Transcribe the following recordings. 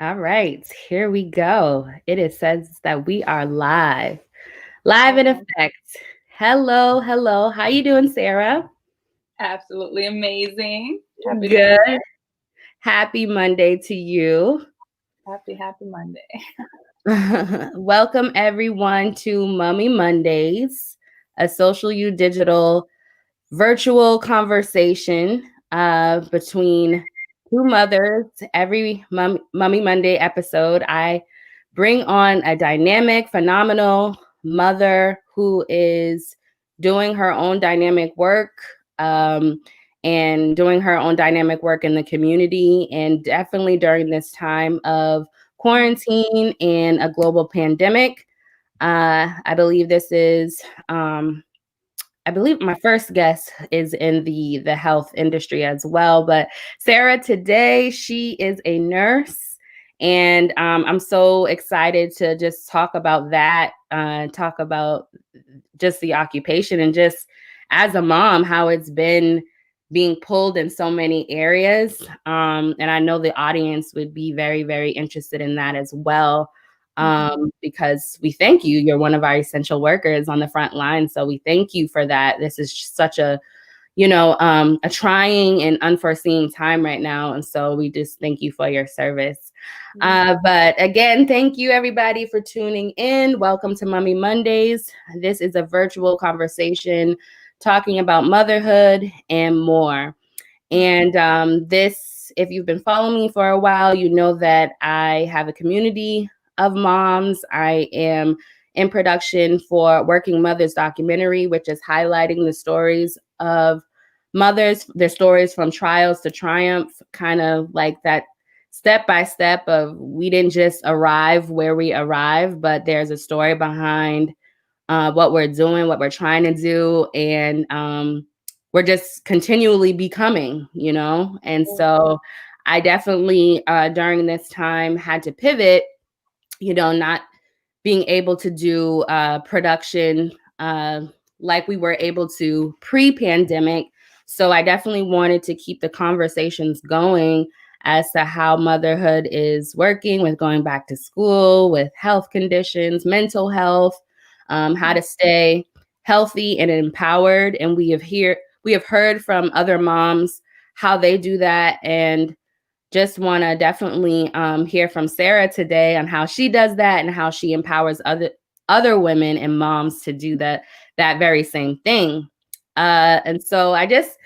All right, here we go. It says that we are live in Okay. effect. Hello, hello. How you doing, Sarah? Absolutely amazing. Happy to be Good. here. Happy Monday to you. Happy Monday. Welcome everyone to Mummy Mondays, a social you digital virtual conversation between two mothers. Every Mummy Monday episode, I bring on a dynamic, phenomenal mother who is doing her own dynamic work and doing her own dynamic work in the community. And definitely during this time of quarantine and a global pandemic, I believe this is I believe my first guest is in the health industry as well. But Sarah today, she is a nurse, and I'm so excited to just talk about that, talk about just the occupation and just as a mom how it's been being pulled in so many areas. And I know the audience would be very, very interested in that as well because we thank you. You're one of our essential workers on the front line. So we thank you for that. This is such a trying and unforeseen time right now. And so we just thank you for your service. But again, thank you everybody for tuning in. Welcome to Mummy Mondays. This is a virtual conversation talking about motherhood and more. And if you've been following me for a while, you know that I have a community of moms. I am in production for Working Mothers documentary, which is highlighting the stories of mothers, their stories from trials to triumph, kind of like that step by step of we didn't just arrive where we arrived, but there's a story behind what we're doing, what we're trying to do, and we're just continually becoming. And so I definitely during this time had to pivot, not being able to do production like we were able to pre-pandemic. So I definitely wanted to keep the conversations going as to how motherhood is working with going back to school, with health conditions, mental health, how to stay healthy and empowered. And we have heard from other moms how they do that, and just want to definitely hear from Sarah today on how she does that and how she empowers other women and moms to do that very same thing. And so I just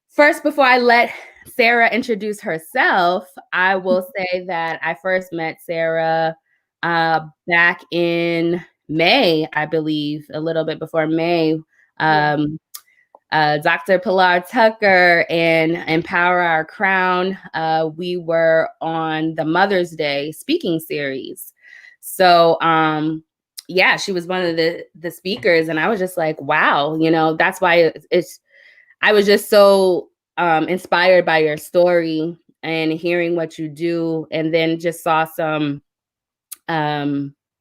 first, before I let Sarah introduce herself, I will say that I first met Sarah back in May, I believe, a little bit before May. Um, Dr. Pilar Tucker and Empower Our Crown, we were on the Mother's Day speaking series. So, yeah, she was one of the speakers, and I was just like, wow, that's why I was just so inspired by your story and hearing what you do, and then just saw some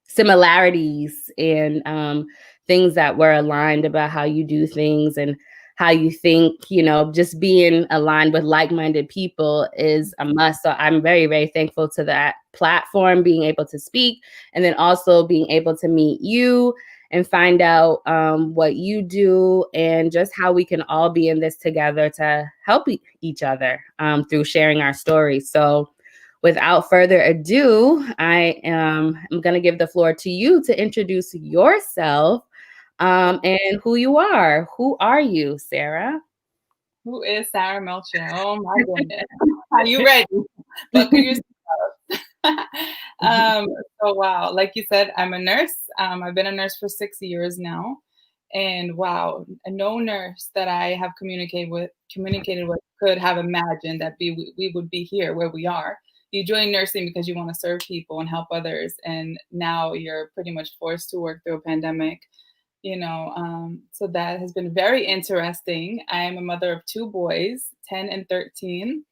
similarities and things that were aligned about how you do things and how you think. Just being aligned with like-minded people is a must. So I'm very, very thankful to that platform, being able to speak, and then also being able to meet you and find out what you do and just how we can all be in this together to help each other through sharing our stories. So without further ado, I'm going to give the floor to you to introduce yourself and who you are. Who are you, Sarah? Who is Sara Melcher? Oh my goodness. Are you ready? Buckle your um, so wow, like you said, I'm a nurse. I've been a nurse for 6 years now. And wow, no nurse that I have communicated with could have imagined that we would be here where we are. You join nursing because you want to serve people and help others, and now you're pretty much forced to work through a pandemic. So that has been very interesting. I am a mother of two boys, 10 and 13.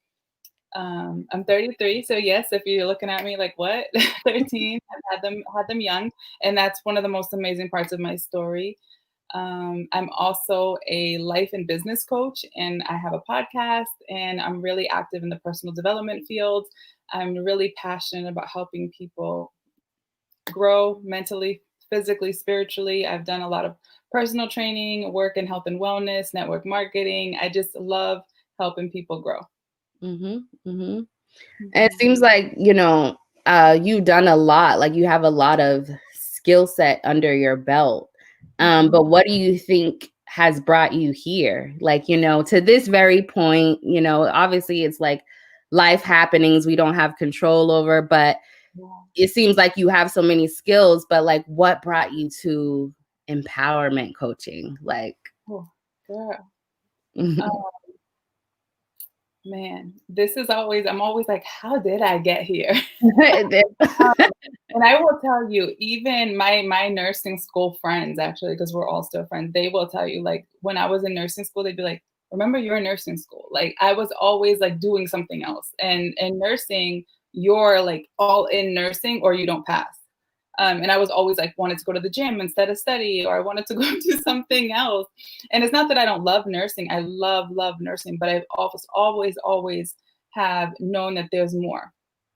I'm 33, so yes, if you're looking at me like what, 13, I've had them young, and that's one of the most amazing parts of my story. I'm also a life and business coach, and I have a podcast, and I'm really active in the personal development field. I'm really passionate about helping people grow mentally, physically, spiritually. I've done a lot of personal training, work in health and wellness, network marketing. I just love helping people grow. Mm-hmm. Mm-hmm. And it Mhm. seems like, you've done a lot, like you have a lot of skill set under your belt. But Mhm. what do you think has brought you here? Like, to this very point, obviously it's like life happenings we don't have control over, but Yeah. it seems like you have so many skills, but like what brought you to empowerment coaching? Like, Oh, girl. Man, this is always, I'm always like, how did I get here? Um, and I will tell you, even my nursing school friends, actually, because we're all still friends, they will tell you, like, when I was in nursing school, they'd be like, remember you're in nursing school. Like, I was always like doing something else. And in nursing, you're like all in nursing or you don't pass. And I was always like wanted to go to the gym instead of study, or I wanted to go do something else. And it's not that I don't love nursing. I love nursing, but I've always have known that there's more.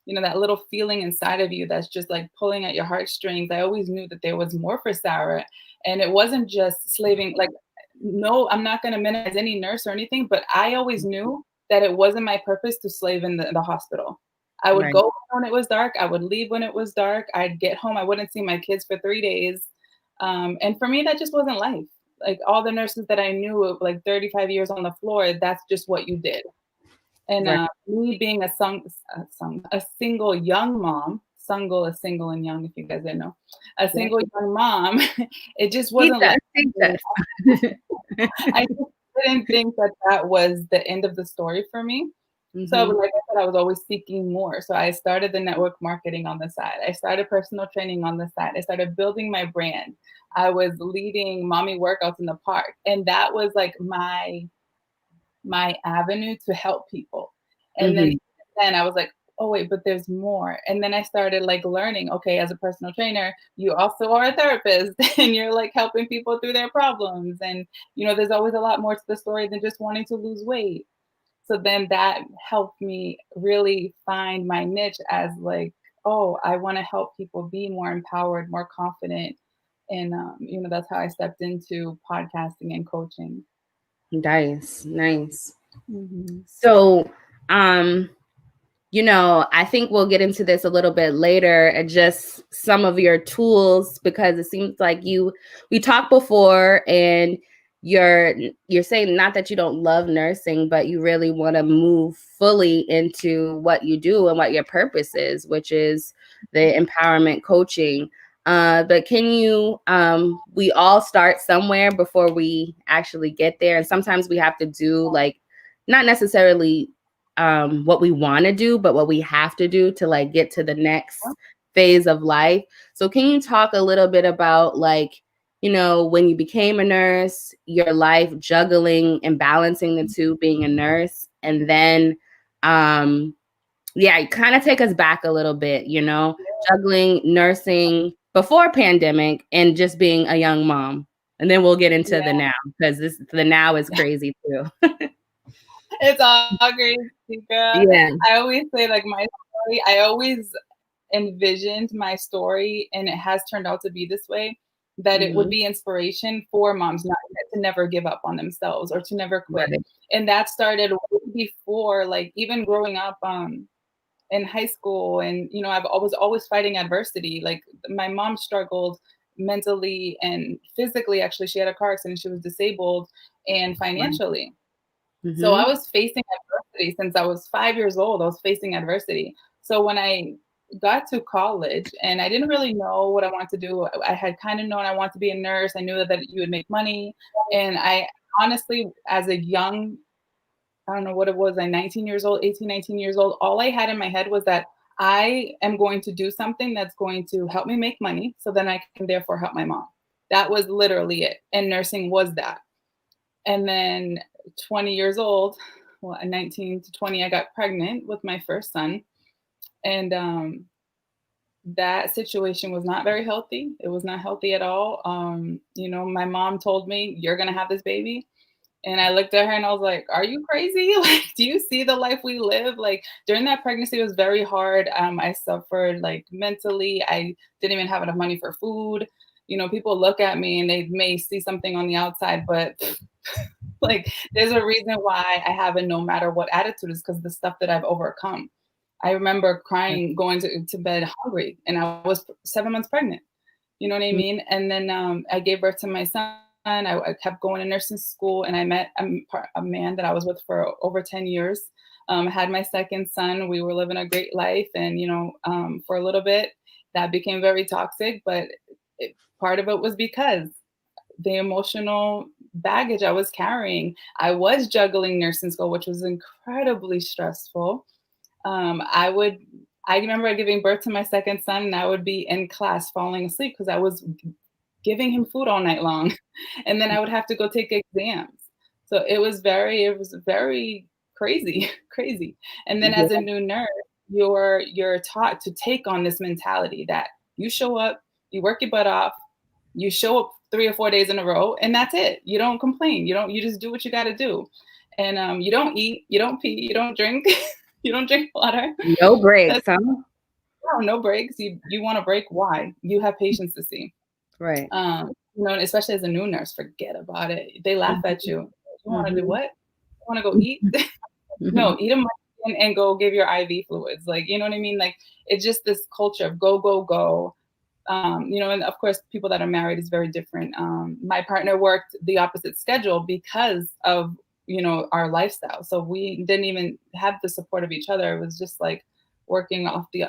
You know, that little feeling inside of you that's just like pulling at your heartstrings. I always knew that there was more for Sarah. And it wasn't just slaving, like, no, I'm not going to minimize any nurse or anything, but I always knew that it wasn't my purpose to slave in the hospital. I would right, go when it was dark. I would leave when it was dark. I'd get home. I wouldn't see my kids for 3 days. And for me, that just wasn't life. Like all the nurses that I knew, of like 35 years on the floor, that's just what you did. And right. me being a single young mom, single is single and young, if you guys didn't know, a Yeah. single young mom, it just Teach wasn't us, like teach me. us. I just didn't think that that was the end of the story for me. So, Hmm. like I said, I was always seeking more. So I started the network marketing on the side. I started personal training on the side. I started building my brand. I was leading mommy workouts in the park, and that was like my avenue to help people. And Hmm. then I was like, oh wait, but there's more. And then I started like learning, okay, as a personal trainer, you also are a therapist and you're like helping people through their problems. And there's always a lot more to the story than just wanting to lose weight. So then that helped me really find my niche as like, oh, I want to help people be more empowered, more confident. And that's how I stepped into podcasting and coaching. Nice, nice. Hmm. So, um, I think we'll get into this a little bit later and just some of your tools, because it seems like we talked before and you're saying not that you don't love nursing, but you really want to move fully into what you do and what your purpose is, which is the empowerment coaching. But can you, we all start somewhere before we actually get there. And sometimes we have to do like, not necessarily what we want to do, but what we have to do to like get to the next phase of life. So can you talk a little bit about like, when you became a nurse, your life juggling and balancing the two, being a nurse, and then yeah, kind of take us back a little bit, juggling nursing before pandemic and just being a young mom. And then we'll get into the now, because the now is crazy too. It's all great, Tika. Yeah. I always say, like, my story, I always envisioned my story, and it has turned out to be this way, that it would Hmm. be inspiration for moms not to never give up on themselves or to never quit. Right. And that started way before, like, even growing up in high school. And, I was always fighting adversity. Like, my mom struggled mentally and physically. Actually, she had a car accident, she was disabled, and financially. So I Mm-hmm. was facing adversity since I was 5 years old. I was facing adversity. So when I got to college and I didn't really know what I wanted to do, I had kind of known I wanted to be a nurse. I knew that you would make money. And I honestly, as a young, I don't know what it was, like 19 years old, 18, 19 years old, all I had in my head was that I am going to do something that's going to help me make money so then I can therefore help my mom. That was literally it. And nursing was that. And then 20 years old, well, at 19 to 20, I got pregnant with my first son. And that situation was not very healthy. It was not healthy at all. My mom told me, "You're gonna have this baby." And I looked at her and I was like, "Are you crazy? Like, do you see the life we live?" Like during that pregnancy, it was very hard. I suffered like mentally. I didn't even have enough money for food. People look at me and they may see something on the outside, but like there's a reason why I have a no matter what attitude is because the stuff that I've overcome. I remember crying, going to bed hungry, and I was 7 months pregnant. You know what I mean? And then I gave birth to my son. I kept going to nursing school, and I met a man that I was with for over 10 years. I had my second son. We were living a great life. And, for a little bit, that became very toxic. But part of it was because the emotional baggage I was carrying. I was juggling nursing school, which was incredibly stressful. um, I would, I remember giving birth to my second son, and I would be in class falling asleep because I was giving him food all night long. And then I would have to go take exams. So it was very crazy, crazy. And then Yeah. as a new nurse, you're taught to take on this mentality that you show up, you work your butt off, you show up 3 or 4 days in a row, and that's it. You don't complain. You just do what you got to do. And you don't eat, you don't pee, you don't drink, you don't drink water. No breaks, That's huh? no breaks. You want to break? Why? You have patients to see. Right. And especially as a new nurse, forget about it. They laugh at you. You want to do Mhm. what? You want to go eat? No, eat a muffin and go give your IV fluids. Like, you know what I mean? Like, it's just this culture of go, go, go. And of course, people that are married is very different. My partner worked the opposite schedule because of, our lifestyle. So we didn't even have the support of each other. It was just like working off the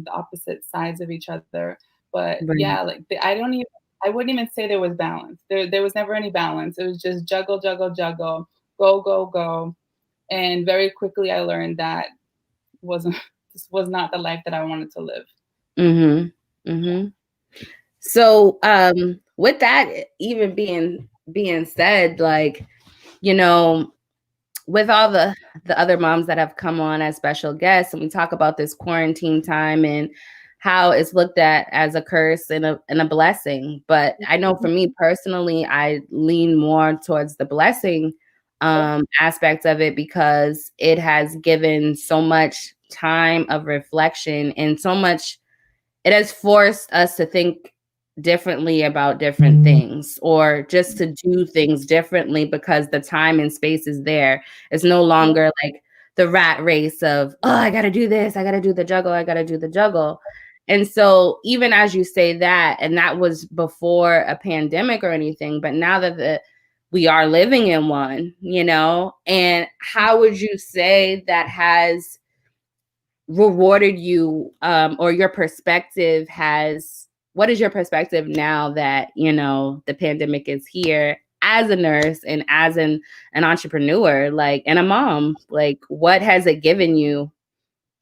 opposite sides of each other. But Right. yeah, like I wouldn't even say there was balance. There was never any balance. It was just juggle, juggle, juggle, go, go, go. And very quickly I learned that wasn't this was not the life that I wanted to live. Mhm. Mhm. So, with that even being said, like, you know, with all the other moms that have come on as special guests, and we talk about this quarantine time and how it's looked at as a curse and a blessing. But I know for me personally, I lean more towards the blessing aspect of it because it has given so much time of reflection and so much it has forced us to think differently about different things or just to do things differently because the time and space is there. It's no Yeah. longer like the rat race of, oh, I got to do this, I got to do the juggle, I got to do the juggle. And so, even as you say that, and that was before a pandemic or anything, but now that we are living in one, and how would you say that has rewarded you or your perspective has what is your perspective now that the pandemic is here as a nurse and as an entrepreneur like and a mom, like what has it given you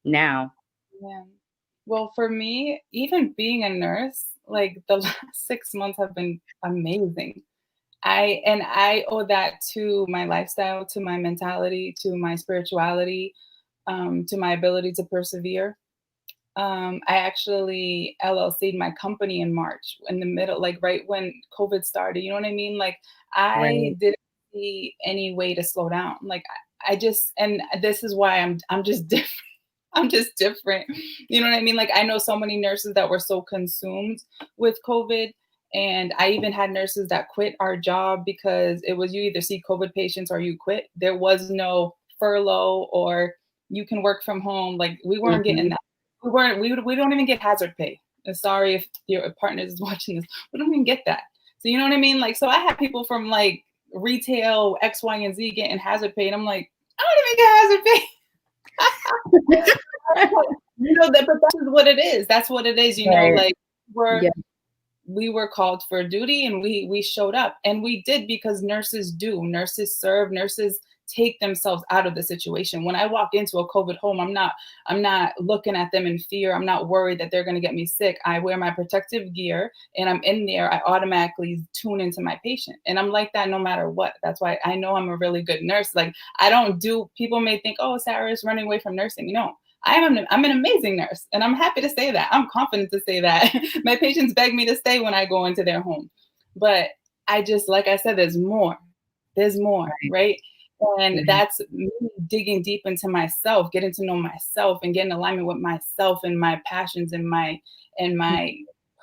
now? Yeah. Well, for me, even being a nurse, like the last 6 months have been amazing. I owe that to my lifestyle, to my mentality, to my spirituality, to my ability to persevere. I actually LLC'd my company in March, in the middle, like right when COVID started. You know what I mean? Like Right. I didn't see any way to slow down. Like I just, and this is why I'm just different. I'm just different. You know what I mean? Like I know so many nurses that were so consumed with COVID. And I even had nurses that quit our job because it was you either see COVID patients or you quit. There was no furlough or you can work from home. Like we weren't getting Mhm. that. We don't even get hazard pay. Sorry if your partner is watching this. We don't even get that. So you know what I mean? Like, so I had people from like retail X, Y, and Z getting hazard pay. And I'm like, I don't even get hazard pay. But that's what it is. That's what it is. Right. Like we're Yeah. we were called for duty and we showed up, and we did because nurses serve, nurses take themselves out of the situation. When I walk into a COVID home, I'm not looking at them in fear. I'm not worried that they're going to get me sick. I wear my protective gear and I'm in there. I automatically tune into my patient, and I'm like that no matter what. That's why I know I'm a really good nurse. Like I don't do, people may think, oh, Sarah is running away from nursing. No, I'm an amazing nurse, and I'm happy to say that. I'm confident to say that. My patients beg me to stay when I go into their home. But I just, like I said, there's more. There's more, Right. right? And Right. that's me digging deep into myself, getting to know myself and getting in alignment with myself and my passions and my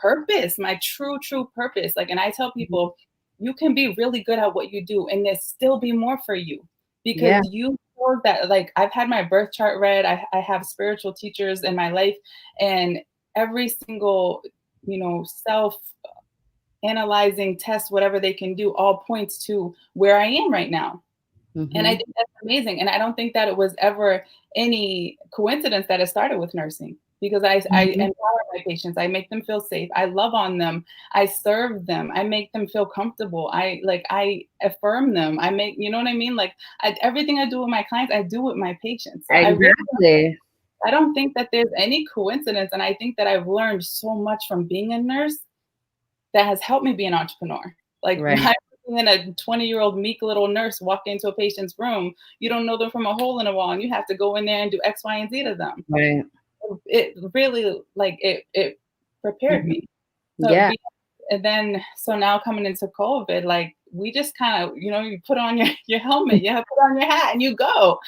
purpose, my true purpose. Like, and I tell Mhm. people, you can be really good at what you do and there still be more for you because Yeah. you know that, like, I've had my birth chart read. I have spiritual teachers in my life, and every single, self analyzing test, whatever they can do, all points to where I am right now. And I Mhm. think that's amazing. And I don't think that it was ever any coincidence that it started with nursing because I Mhm. empower my patients. I make them feel safe. I love on them. I serve them. I make them feel comfortable. I affirm them. I make, you know what I mean? Like everything I do with my clients, I do with my patients. So Exactly. I don't think that there's any coincidence. And I think that I've learned so much from being a nurse that has helped me be an entrepreneur. Like Right. by being a 20-year-old meek little nurse walking into a patient's room, you don't know them from a hole in a wall, and you have to go in there and do X, Y, and Z to them. Right. It really, like, it prepared Mhm. me. So Yeah. and then so now coming into COVID, like we just kind of, you put on your helmet, you have to put on your hat and you go.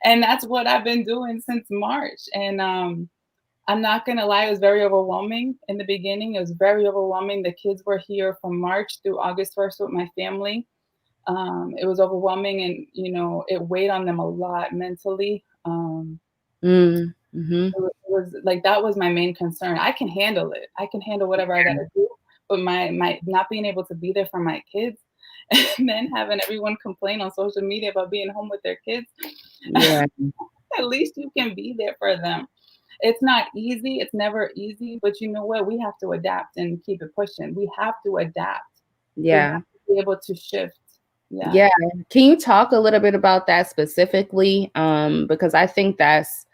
And that's what I've been doing since March. And I'm not gonna lie, it was very overwhelming in the beginning. It was very overwhelming. The kids were here from March through August 1st with my family. It was overwhelming and, it weighed on them a lot mentally. Mm. Mhm. It was like that was my main concern. I can handle it. I can handle whatever I gotta do, but my not being able to be there for my kids and then having everyone complain on social media about being home with their kids, Yeah. at least you can be there for them. It's not easy. It's never easy, but you know what? We have to adapt and keep it pushing. We have to adapt. We have Yeah. to be able to shift. Yeah. Yeah. Can you talk a little bit about that specifically? Because I think that's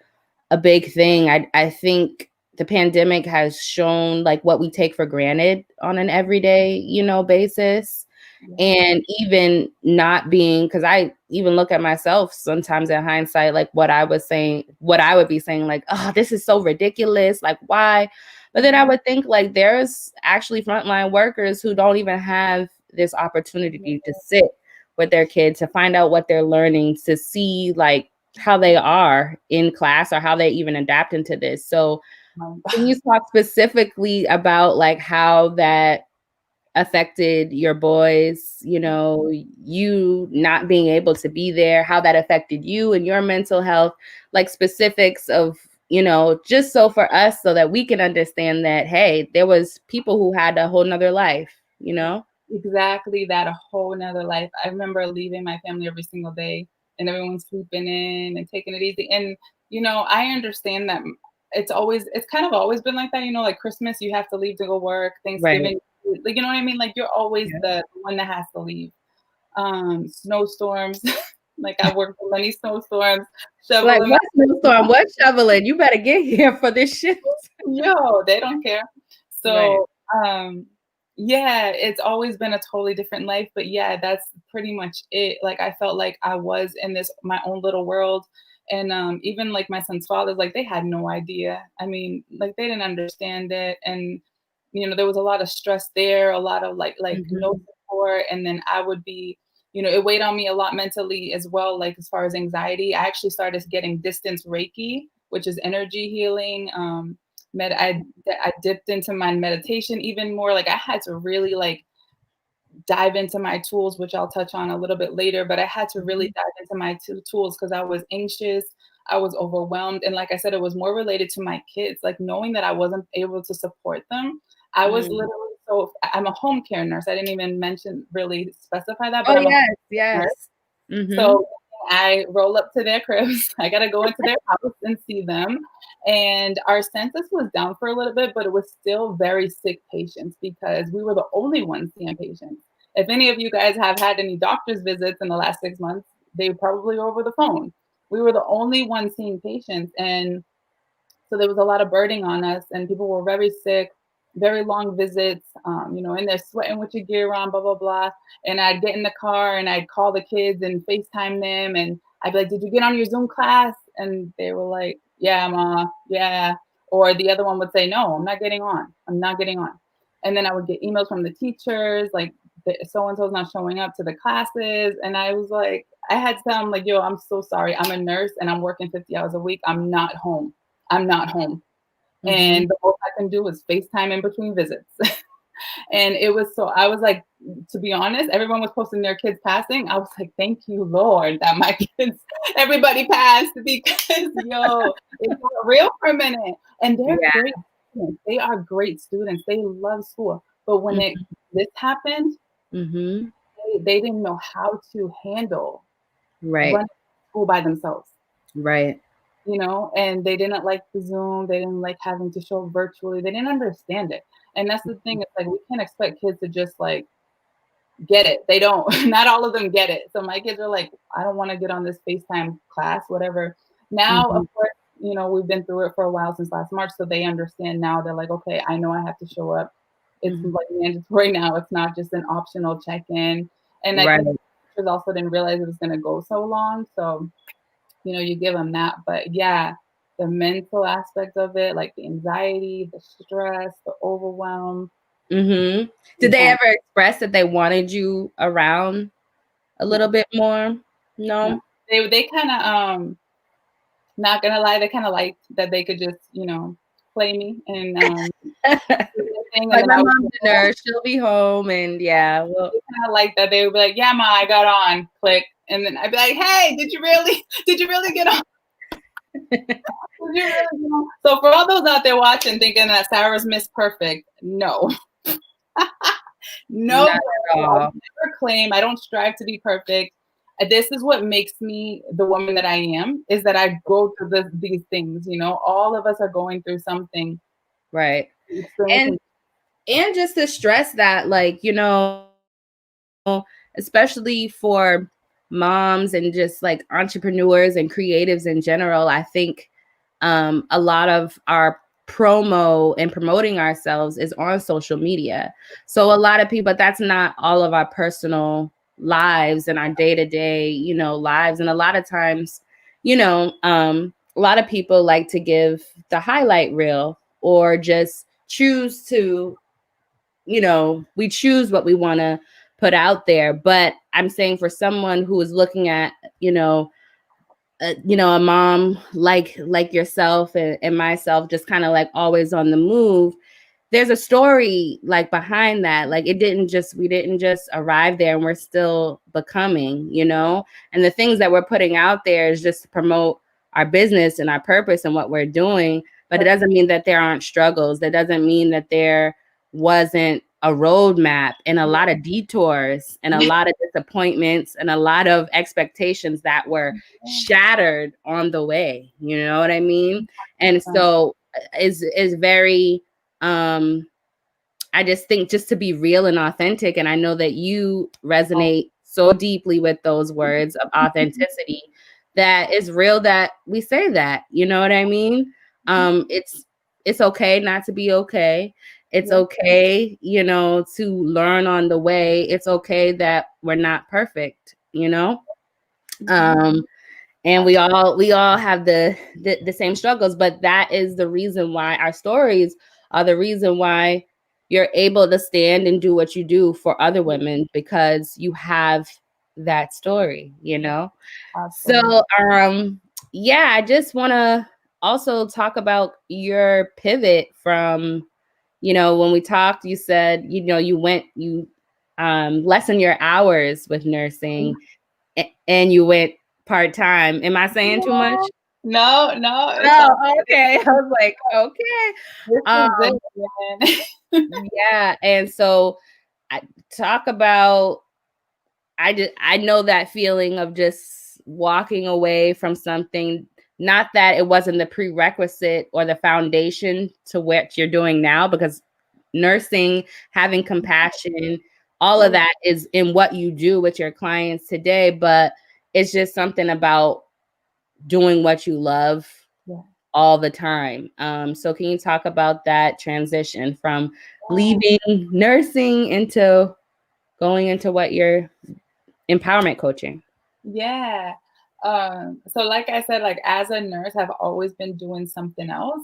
a big thing. I think the pandemic has shown like what we take for granted on an everyday, basis. Yeah. And even not being, because I even look at myself sometimes in hindsight, like what I was saying, what I would be saying, like, oh, this is so ridiculous. Like, why? But then I Mhm. would think like there's actually frontline workers who don't even have this opportunity to sit with their kids to find out what they're learning, to see like how they are in class or how they even adapt into this. So Um, can you talk specifically about like how that affected your boys, you not being able to be there, how that affected you and your mental health, like specifics of, just so for us so that we can understand that, hey, there was people who had a whole nother life. exactly that, a whole nother life. I remember leaving my family every single day and everyone sleeping in and taking it easy. And, I understand that it's kind of always been like that, like Christmas, you have to leave to go work, Right. Thanksgiving, like, you know what I mean? Like you're always Yeah. the one that has to leave. Snowstorms, like I worked in many snowstorms, Like, shoveling what my snowstorm? What shoveling? You better get here for this shift. yo, they don't care. Right. So, yeah, it's always been a totally different life, but yeah, that's pretty much it. Like I felt like I was in this my own little world. And even like my son's fathers, like they had no idea. I mean, like they didn't understand it. And there was a lot of stress there, a lot of like no Mhm. support. And then I would be, it weighed on me a lot mentally as well, like as far as anxiety. I actually started getting distance Reiki, which is energy healing. I dipped into my meditation even more. Like I had to really like dive into my tools, which I'll touch on a little bit later, but I had to really Mhm. dive into my tools because I was anxious, I was overwhelmed, and like I said, it was more related to my kids, like knowing that I wasn't able to support them. I was Mm. literally so I'm a home care nurse. I didn't even mention really specify that, Oh, but I'm a home yes, care nurse. yes. Mhm. So I roll up to their cribs. I gotta go into their house and see them. And our census was down for a little bit, but it was still very sick patients because we were the only ones seeing patients. If any of you guys have had any doctor's visits in the last 6 months, they probably were over the phone. We were the only ones seeing patients. And so there was a lot of burden on us, and people were very sick, very long visits, and they're sweating with your gear on, blah, blah, blah. And I'd get in the car and I'd call the kids and FaceTime them. And I'd be like, did you get on your Zoom class? And they were like, Yeah, ma, yeah. Or the other one would say, no, I'm not getting on. I'm not getting on. And then I would get emails from the teachers, like so and so's not showing up to the classes. And I was like, I had to tell them, like, yo, I'm so sorry. I'm a nurse and I'm working 50 hours a week. I'm not home. I'm not home. Mm-hmm. And the most I can do is FaceTime in between visits. And it was so, I was like, to be honest, everyone was posting their kids passing. I was like, thank you, Lord, that my kids, everybody passed, because yo, it got real for a minute. And they're Yeah. great students. They are great students. They love school. But when this happened, Mm-hmm. they didn't know how to handle Right. running school by themselves. Right. And they didn't like the Zoom, they didn't like having to show virtually, they didn't understand it. And that's the thing, it's like we can't expect kids to just like get it. They don't. Not all of them get it. So my kids are like, I don't want to get on this FaceTime class, whatever. Now, Mm-hmm. of course, we've been through it for a while since last March, so they understand now. They're like, okay, I know I have to show up. It's Mm-hmm. like mandatory now. It's not just an optional check-in. And I Right. think teachers also didn't realize it was going to go so long. So you give them that. But yeah, the mental aspect of it, like the anxiety, the stress, the overwhelm. Mm-hmm. Did they Yeah. ever express that they wanted you around a little No, bit more? no. No. They kind of not gonna lie, they kind of liked that they could just play me and do their thing, and Like then my I would mom's go a home. nurse, she'll be home, and yeah, well, They kind of like that. They would be like, "Yeah, ma, I got on." Click, and then I'd be like, "Hey, did you really? Did you really get on? Did you really get on?" So for all those out there watching, thinking that Sarah's Miss Perfect, no. No not way. at I all. never claim. I don't strive to be perfect. This is what makes me the woman that I am, is that I go through these things. All of us are going through something, Right. And experiencing. and just to stress that, like, especially for moms and just like entrepreneurs and creatives in general, I think a lot of our promo and promoting ourselves is on social media. So a lot of people, but that's not all of our personal lives and our day-to-day, lives. And a lot of times, a lot of people like to give the highlight reel or just choose to, we choose what we want to put out there. But I'm saying for someone who is looking at, a mom like yourself and myself, just kind of like always on the move, there's a story like behind that. Like we didn't just arrive there, and we're still becoming, and the things that we're putting out there is just to promote our business and our purpose and what we're doing. But it doesn't mean that there aren't struggles. That doesn't mean that there wasn't a roadmap and a lot of detours and a lot of disappointments and a lot of expectations that were shattered on the way. You know what I mean? And so is very I just think, just to be real and authentic, and I know that you resonate so deeply with those words of authenticity, that is real, that we say that, you know what I mean? It's okay not to be okay. It's Yeah. okay, to learn on the way. It's okay that we're not perfect, and we all have the same struggles, but that is the reason why our stories are the reason why you're able to stand and do what you do for other women, because you have that story. Absolutely. So yeah, I just want to also talk about your pivot from, when we talked, you said, you lessen your hours with nursing, and you went part-time. Am I saying too much? No, no, it's all Oh, okay. I was like, okay. this Um, is it, man. yeah. And so I talk about, I know that feeling of just walking away from something, not that it wasn't the prerequisite or the foundation to what you're doing now, because nursing, having compassion, all of that is in what you do with your clients today. But it's just something about doing what you love Yeah. all the time. So can you talk about that transition from leaving nursing into going into what you're empowerment coaching? Yeah. So like I said, like as a nurse, I've always been doing something else.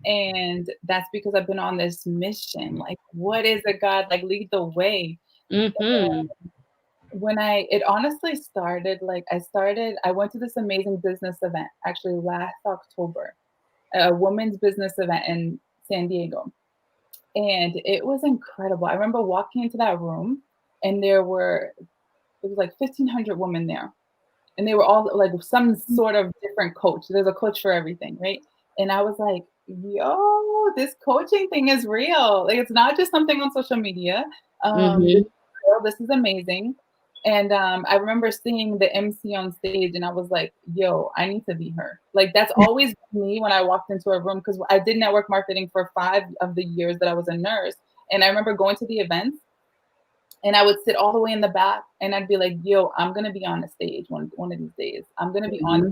And that's because I've been on this mission. Like, what is it, God? Like, lead the way. Mm-hmm. It honestly started, I went to this amazing business event actually last October, a women's business event in San Diego. And it was incredible. I remember walking into that room and it was like 1,500 women there, and they were all like some sort of different coach. There's a coach for everything, right? And I was like, yo, this coaching thing is real. Like, it's not just something on social media. This Mm-hmm. is real. This is amazing. And I remember seeing the MC on stage, and I was like, yo, I need to be her. Like, that's always me when I walked into a room, because I did network marketing for 5 of the years that I was a nurse. And I remember going to the events, and I would sit all the way in the back, and I'd be like, yo, I'm gonna be on the stage one of these days. I'm gonna be on Mm-hmm.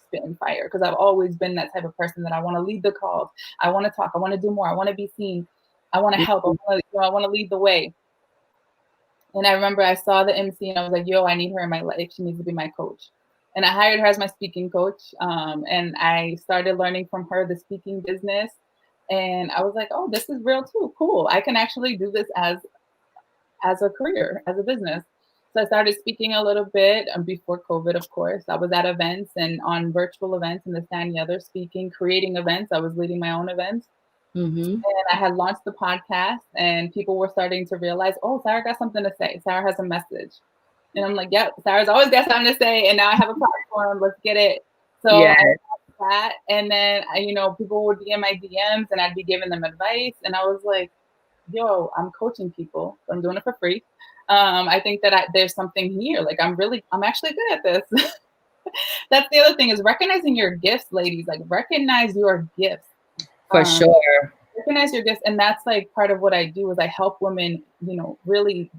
spitting fire, because I've always been that type of person that I want to lead the calls. I want to talk. I want to do more. I want to be seen. I want to help. I want to lead the way. And I remember I saw the MC, and I was like, yo, I need her in my life. She needs to be my coach. And I hired her as my speaking coach. And I started learning from her the speaking business. And I was like, oh, this is real too. Cool. I can actually do this as a career, as a business. So I started speaking a little bit before COVID, of course. I was at events and on virtual events in the San Diego, speaking, creating events. I was leading my own events. Mm-hmm. And I had launched the podcast, and people were starting to realize, oh, Sarah got something to say. Sarah has a message. And I'm like, yep, Sarah's always got something to say. And now I have a platform. Let's get it. So Yeah. I that. And then, people would DM my DMs, and I'd be giving them advice. And I was like, yo, I'm coaching people. I'm doing it for free. I think that there's something here. Like, I'm actually good at this. That's the other thing, is recognizing your gifts, ladies. Like, recognize your gifts. For Um, sure. recognize your gifts. And that's like part of what I do, is I help women, really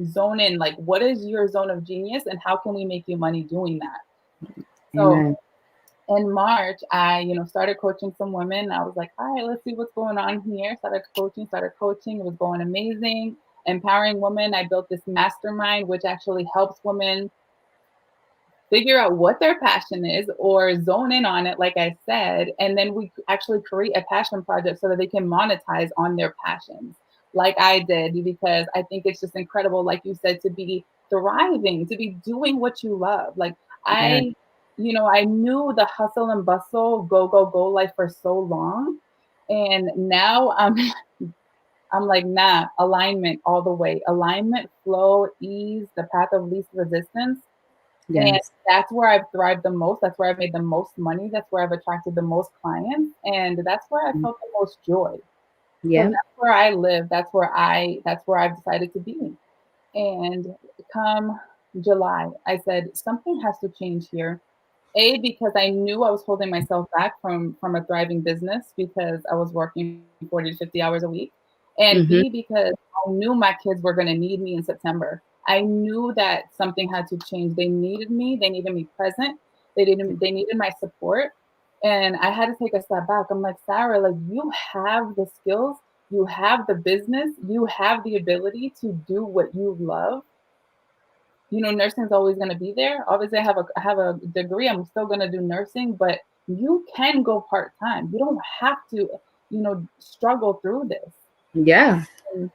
zone in, like, what is your zone of genius and how can we make you money doing that? So Amen. in March, I, started coaching some women. I was like, all right, let's see what's going on here. Started coaching. It was going amazing. Empowering women. I built this mastermind, which actually helps women figure out what their passion is or zone in on it, like I said. And then we actually create a passion project so that they can monetize on their passions, like I did, because I think it's just incredible, like you said, to be thriving, to be doing what you love. Like, Yeah. I knew the hustle and bustle, go, go, go life for so long. And now I'm like, nah, alignment all the way. Alignment, flow, ease, the path of least resistance. And Yes. that's where I've thrived the most. That's where I've made the most money. That's where I've attracted the most clients. And that's where I felt the most joy. So Yeah. that's where I live. That's where I've decided to be. And come July, I said something has to change here. A, because I knew I was holding myself back from a thriving business, because I was working 40 to 50 hours a week. And Mm-hmm. B, because I knew my kids were going to need me in September. I knew that something had to change. They needed me. They needed me present. They needed my support. And I had to take a step back. I'm like, Sarah, like, you have the skills, you have the business, you have the ability to do what you love. Nursing is always going to be there. Obviously, I have a degree. I'm still going to do nursing, but you can go part time. You don't have to, struggle through this. Yeah. And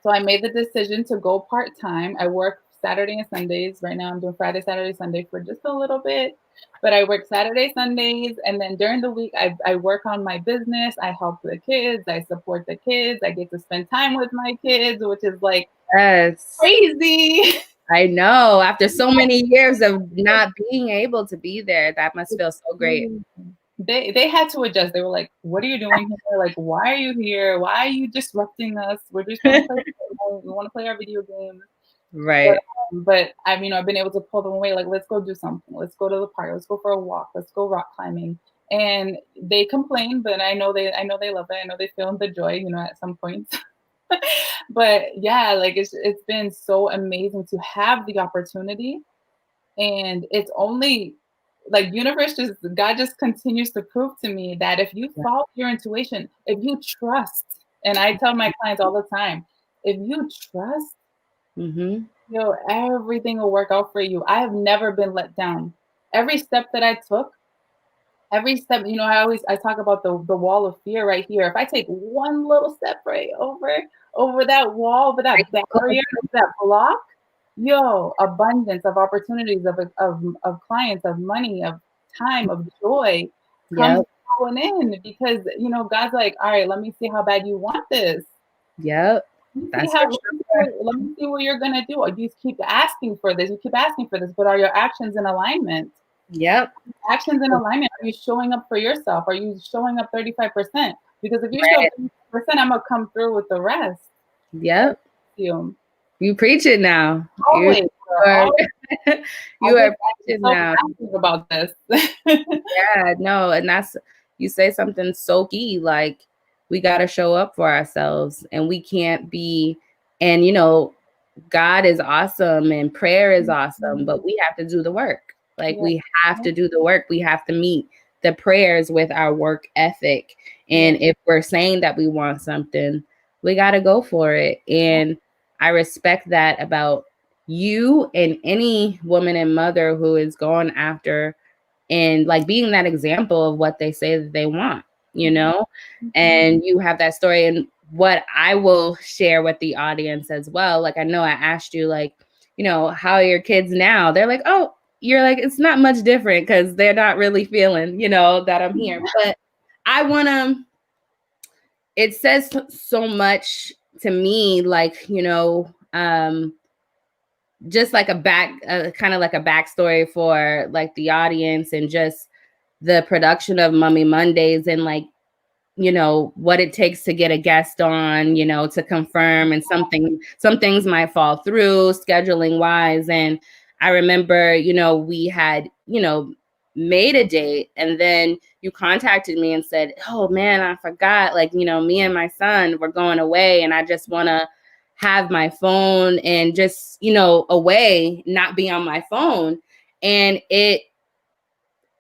so I made the decision to go part time. I work Saturday and Sundays. Right now, I'm doing Friday, Saturday, Sunday for just a little bit, but I work Saturday, Sundays, and then during the week, I work on my business. I help the kids. I support the kids. I get to spend time with my kids, which is like Yes. crazy. I know. After so many years of not being able to be there, that must feel so great. They had to adjust. They were like, "What are you doing here? Like, why are you here? Why are you disrupting us? We're just want to play. We want to play our video games." But Right. I've been able to pull them away. Like, let's go do something. Let's go to the park. Let's go for a walk. Let's go rock climbing. And they complain, but I know they love it. I know they feel the joy. At some points. But yeah, like, it's been so amazing to have the opportunity. And it's only like, God just continues to prove to me that if you Yeah. follow your intuition, if you trust, and I tell my clients all the time, if you trust, Mm-hmm. everything will work out for you. I have never been let down. every step that I took, every step, I talk about the wall of fear right here. If I take one little step right over that wall, over that barrier, over that block, abundance of opportunities, of clients, of money, of time, of joy comes Yep. flowing in, because God's like, all right, let me see how bad you want this. Yep. Let me see That's how for sure. let me see what you're gonna do. You keep asking for this, but are your actions in alignment? Yep. Actions in alignment. Are you showing up for yourself? Are you showing up 35%? Because if you show up Right. 35%, I'm gonna come through with the rest. Yep. You You preach it now. You always, girl, are always. you are I get preaching so now. passionate about this. Yeah, no, and that's you say something so key, like we got to show up for ourselves and we can't be and God is awesome and prayer is awesome, but we have to do the work. Like Yeah, we have to do the work. We have to meet the prayers with our work ethic. yeah, And if we're saying that we want something, we got to go for it. And I respect that about you and any woman and mother who is going after and like being that example of what they say that they want, and you have that story. And what I will share with the audience as well, like I know I asked you, like, how are your kids now? They're like, oh, you're like, it's not much different because they're not really feeling, that I'm here. But I want to, it says so much to me, like, just like a kind of like a backstory for like the audience and just the production of Mummy Mondays and like, what it takes to get a guest on, to confirm, and some things might fall through scheduling wise. And I remember, we had, made a date and then you contacted me and said, oh man, I forgot, like, me and my son were going away and I just want to have my phone and just, away, not be on my phone. And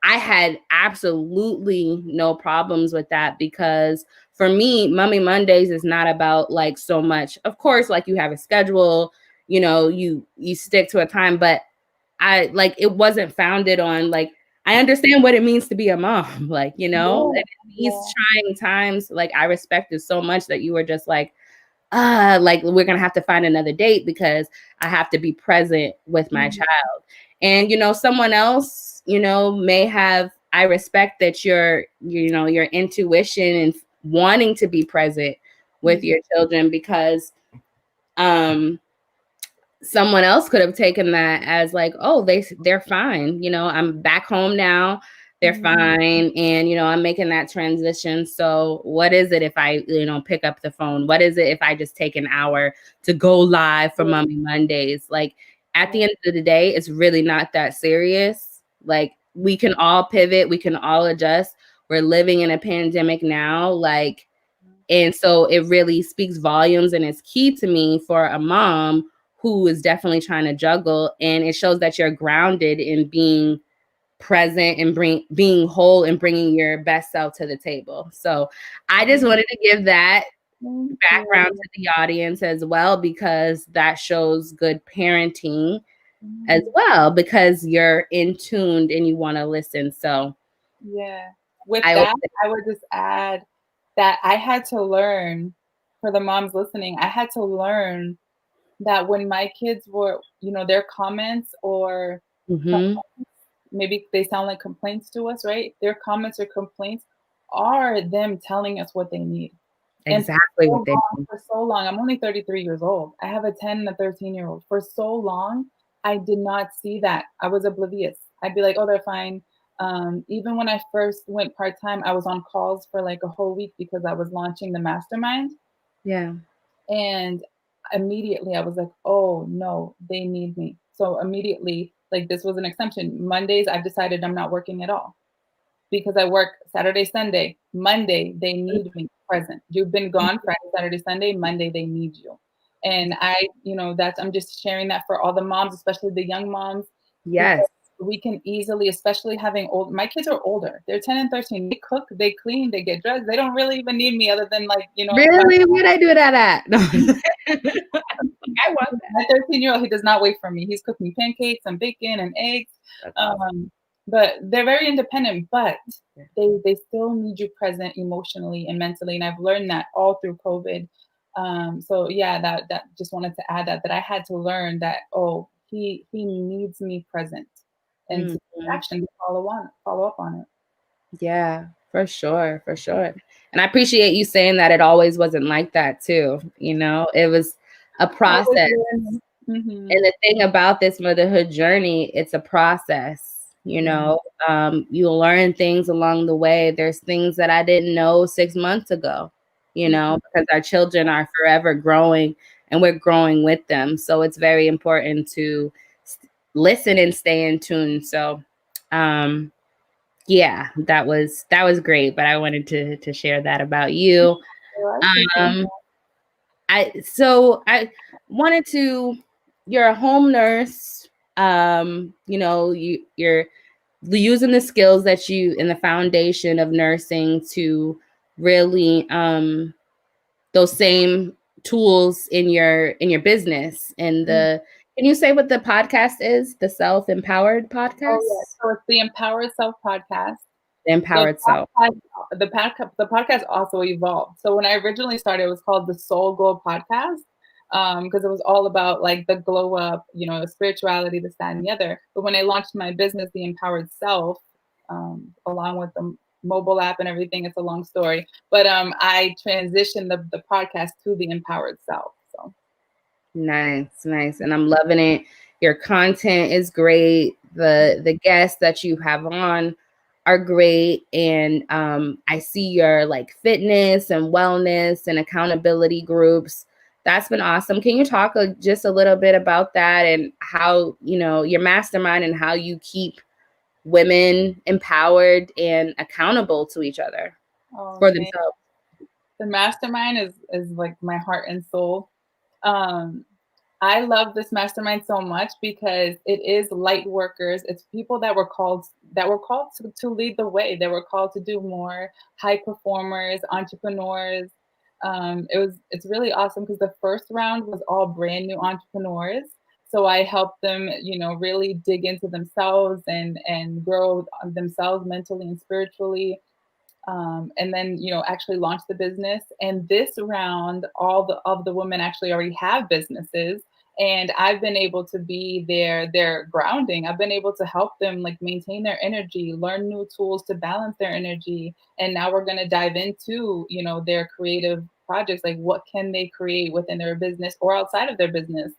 I had absolutely no problems with that because for me, Mummy Mondays is not about like so much. Of course, like you have a schedule, you stick to a time, but I like it wasn't founded on like I understand what it means to be a mom, like, and in these trying times, like I respect it so much that you were just like like we're gonna have to find another date because I have to be present with my child. And someone else, may have, I respect that your intuition and wanting to be present with your children because someone else could have taken that as like, oh, they're fine. I'm back home now. They're fine. And, I'm making that transition. So what is it if I, pick up the phone? What is it if I just take an hour to go live for Mummy Mondays? Like at the end of the day, it's really not that serious. Like we can all pivot. We can all adjust. We're living in a pandemic now. Like, and so it really speaks volumes and it's key to me for a mom who is definitely trying to juggle. And it shows that you're grounded in being present and being whole and bringing your best self to the table. So I just wanted to give that background to the audience as well, because that shows good parenting as well, because you're in tuned and you want to listen. So yeah. With I that, I would just add that I had to learn, for the moms listening, I had to learn that when my kids were, their comments or maybe they sound like complaints to us, right? Their comments or complaints are them telling us what they need. exactly what they For so long, I'm only 33 years old. I have a 10 and a 13-year-old. For so long, I did not see that. I was oblivious. I'd be like, oh, they're fine. Even when I first went part-time, I was on calls for like a whole week because I was launching the mastermind. Yeah. And immediately I was like, oh no, they need me. So immediately, like this was an exception. Mondays, I've decided I'm not working at all because I work Saturday, Sunday. Monday, they need me present. You've been gone Friday, Saturday, Sunday. Monday, they need you. And I'm just sharing that for all the moms, especially the young moms. Yes. We can easily, especially having my kids are older. They're 10 and 13. They cook, they clean, they get dressed. They don't really even need me other than like, Really? Where'd I do that at? No. I want that. My 13-year-old, he does not wait for me. He's cooking pancakes and bacon and eggs. but they're very independent, but they still need you present emotionally and mentally, and I've learned that all through COVID. So yeah, that just wanted to add that I had to learn that, oh, he needs me present and to take Mhm. action to follow up on it. Yeah, for sure, for sure. And I appreciate you saying that it always wasn't like that too. It was a Always process. learning. Mhm. And the thing about this motherhood journey, it's a process. Yeah. You'll learn things along the way. There's things that I didn't know 6 months ago, Mhm. because our children are forever growing and we're growing with them. So it's very important to listen and stay in tune. So, yeah, that was great. But I wanted to share that about you. So I appreciate Um, I wanted to. You're a home nurse. You're using the skills that you in the foundation of nursing to really those same tools in your business and that. the. Can you say what the podcast is? The Self Empowered Oh, yeah. Podcast? So it's the Empowered Self podcast. The So Empowered Self. the podcast also evolved. So when I originally started, it was called the Soul Glow Podcast, because it was all about like the glow up, spirituality, this, that, and the other. But when I launched my business, the Empowered Self, along with the mobile app and everything, it's a long story. But I transitioned the podcast to the Empowered Self. So Nice, nice. And I'm loving it. Your content is great. The guests that you have on are great. And I see your like fitness and wellness and accountability groups. That's been awesome. Can you talk just a little bit about that and how, your mastermind and how you keep women empowered and accountable to each other oh, for thank themselves? the mastermind is like my heart and soul. Um, I love this mastermind so much because it is light workers. It's people that were called to lead the way. They were called to do more, high performers, entrepreneurs. It's really awesome because the first round was all brand new entrepreneurs. So I helped them, really dig into themselves and grow themselves mentally and spiritually, and then actually launch the business. And this round, all of the women actually already have businesses, and I've been able to be their grounding. I've been able to help them like maintain their energy, learn new tools to balance their energy. And now we're going to dive into their creative projects, like what can they create within their business or outside of their business.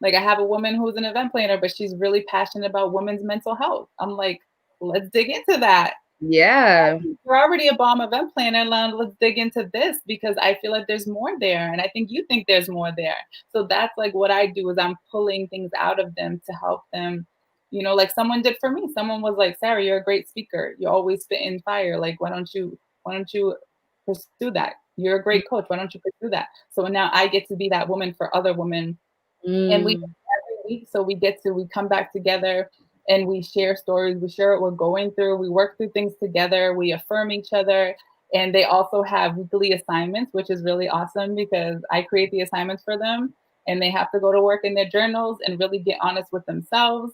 Like I have a woman who's an event planner, but she's really passionate about women's mental health. I'm like, let's dig into that. Yeah. You're already a bomb event planner. Now let's dig into this because I feel like there's more there, and I think you think there's more there. So that's like what I do is I'm pulling things out of them to help them. Like someone did for me. Someone was like, "Sarah, you're a great speaker. You always spit in fire. Like, why don't you pursue that? You're a great coach. Why don't you pursue that?" So now I get to be that woman for other women, and we Mm, every week, so we come back together and we share stories, we share what we're going through, we work through things together, we affirm each other. And they also have weekly assignments, which is really awesome because I create the assignments for them, and they have to go to work in their journals and really get honest with themselves.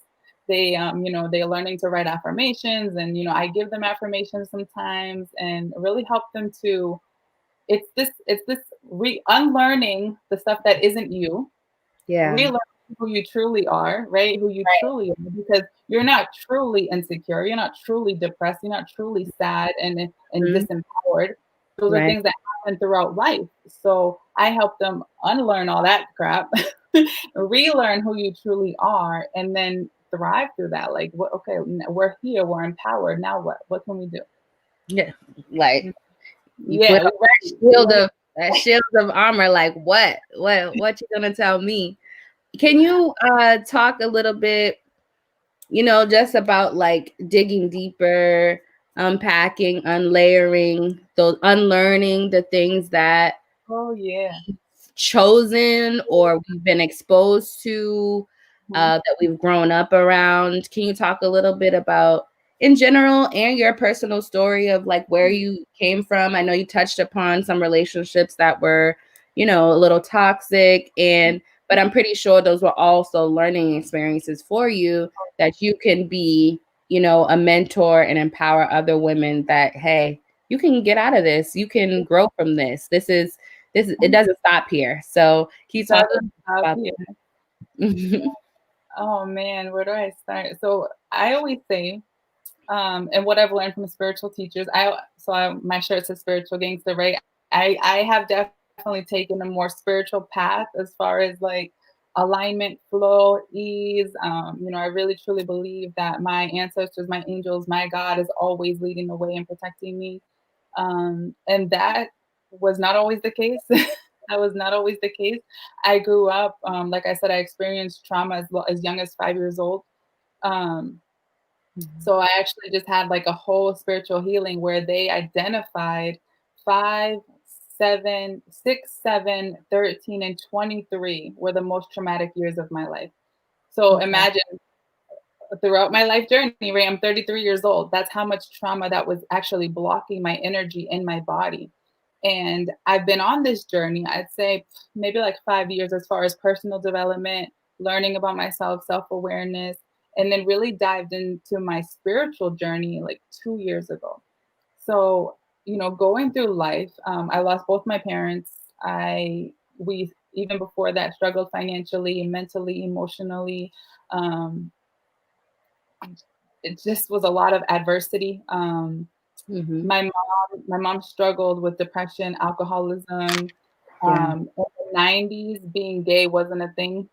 They're learning to write affirmations, and I give them affirmations sometimes and really help them to. It's this unlearning the stuff that isn't you, yeah. relearn who you truly are, right? Who you Right. truly are, because you're not truly insecure, you're not truly depressed, you're not truly sad and Mhm. disempowered. Those are Right. things that happen throughout life. So I help them unlearn all that crap, relearn who you truly are, and then thrive through that. Like, what? Okay, we're here, we're empowered. Now what? What can we do? Yeah. Like you put Yeah, on we're that ready. shield of armor, like what you gonna tell me? Can you talk a little bit, just about like digging deeper, unpacking, unlayering, those unlearning the things that Oh yeah. chosen or we've been exposed to, Mhm. that we've grown up around. Can you talk a little bit about in general and your personal story of like where you came from? I know you touched upon some relationships that were, a little toxic, but I'm pretty sure those were also learning experiences for you that you can be a mentor and empower other women that, hey, you can get out of this. You can grow from this. This it doesn't stop here. So can you talk Doesn't stop about here. that? Oh man, where do I start? So I always say, and what I've learned from spiritual teachers, my shirt says spiritual gangster, right? I have definitely taken a more spiritual path as far as like alignment, flow, ease. I really truly believe that my ancestors, my angels, my God is always leading the way and protecting me. And that was not always the case. That was not always the case. I grew up, like I said, I experienced trauma as young as 5 years old. Um, so I actually just had like a whole spiritual healing where they identified 5, 7, 6, 7, 13, and 23 were the most traumatic years of my life. So Okay. imagine throughout my life journey, right? I'm 33 years old. That's how much trauma that was actually blocking my energy in my body. And I've been on this journey, I'd say maybe like 5 years as far as personal development, learning about myself, self awareness, and then really dived into my spiritual journey like 2 years ago. So, going through life, I lost both my parents. We, even before that, struggled financially, mentally, emotionally. Um, it just was a lot of adversity. Hmm. My mom struggled with depression, alcoholism. Yeah. In the 90s, being gay wasn't a thing,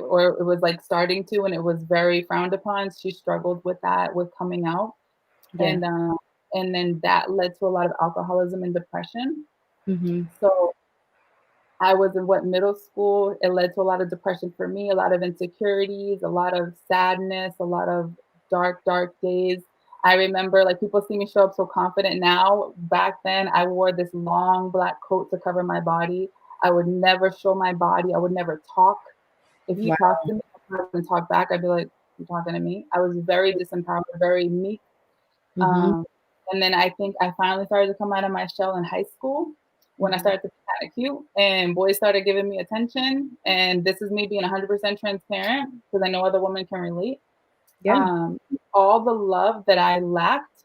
or it was like starting to, and it was very frowned upon. She struggled with that, with coming out, Yeah. and then that led to a lot of alcoholism and depression. Hmm. So I was in middle school. It led to a lot of depression for me, a lot of insecurities, a lot of sadness, a lot of dark, dark days. I remember like people see me show up so confident now. Back then, I wore this long black coat to cover my body. I would never show my body. I would never talk. If you Wow. talk to me and talk back, I'd be like, "You talking to me?" I was very disempowered, very meek. Hmm. Um, and then I think I finally started to come out of my shell in high school when I Hmm. started to be kind of cute and boys started giving me attention. And this is me being 100% transparent because I know other women can relate. Yeah. Um, all the love that I lacked,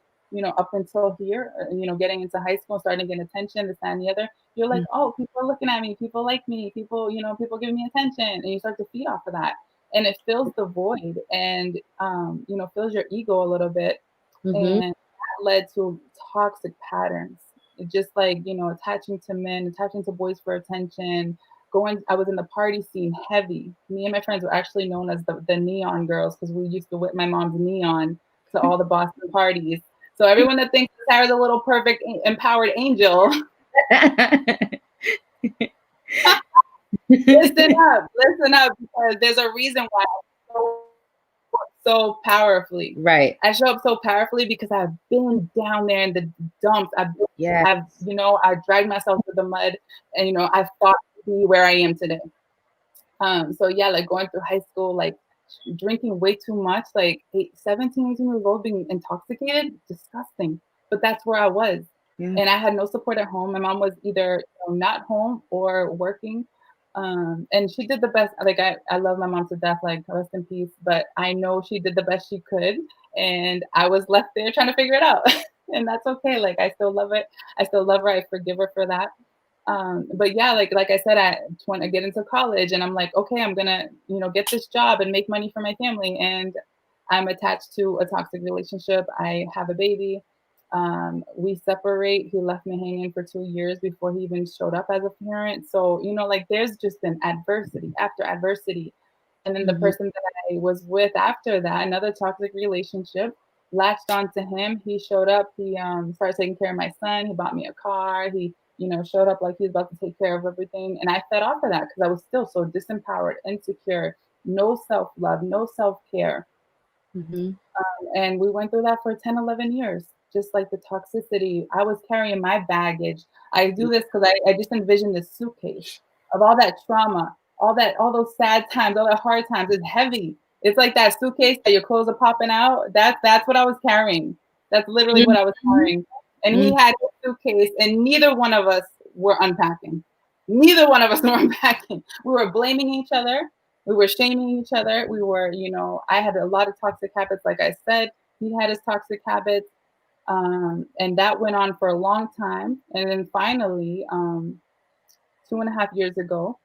up until here, getting into high school, starting to get attention, this, that, and the other, you're like, Mhm. oh, people are looking at me, people like me, people giving me attention, and you start to feed off of that. And it fills the void and, fills your ego a little bit. Mhm. And that led to toxic patterns. It just like, attaching to men, attaching to boys for attention. I was in the party scene heavy. Me and my friends were actually known as the neon girls because we used to whip my mom's neon to all the Boston parties. So everyone that thinks Sarah's a little perfect, empowered angel, listen up, because there's a reason why I show up so powerfully. Right. I show up so powerfully because I've been down there in the dumps. Yeah. I dragged myself through the mud, and I fought to be where I am today. So yeah, like going through high school, like drinking way too much, like 17, 18 years old, being intoxicated, disgusting. But that's where I was. Yeah. And I had no support at home. My mom was either not home or working. And she did the best. Like I love my mom to death, like rest in peace. But I know she did the best she could. And I was left there trying to figure it out. And that's okay. Like I still love it. I still love her. I forgive her for that. But yeah, like I said, I want to get into college and I'm like, okay, I'm gonna, get this job and make money for my family. And I'm attached to a toxic relationship. I have a baby. We separate. He left me hanging for 2 years before he even showed up as a parent. So, like there's just been adversity after adversity. And then the Mhm. person that I was with after that, another toxic relationship, latched onto him. He showed up. He started taking care of my son. He bought me a car. He showed up like he was about to take care of everything. And I fed off of that because I was still so disempowered, insecure, no self love, no self care. Mhm. And we went through that for 10, 11 years, just like the toxicity. I was carrying my baggage. I do this because I just envision this suitcase of all that trauma, all those sad times, all the hard times. It's heavy. It's like that suitcase that your clothes are popping out. That's what I was carrying. That's literally what I was Mhm. carrying. And he Mhm. had his suitcase, and neither one of us were unpacking. Neither one of us were unpacking. We were blaming each other. We were shaming each other. I had a lot of toxic habits, like I said. He had his toxic habits, and that went on for a long time. And then finally, 2.5 years ago,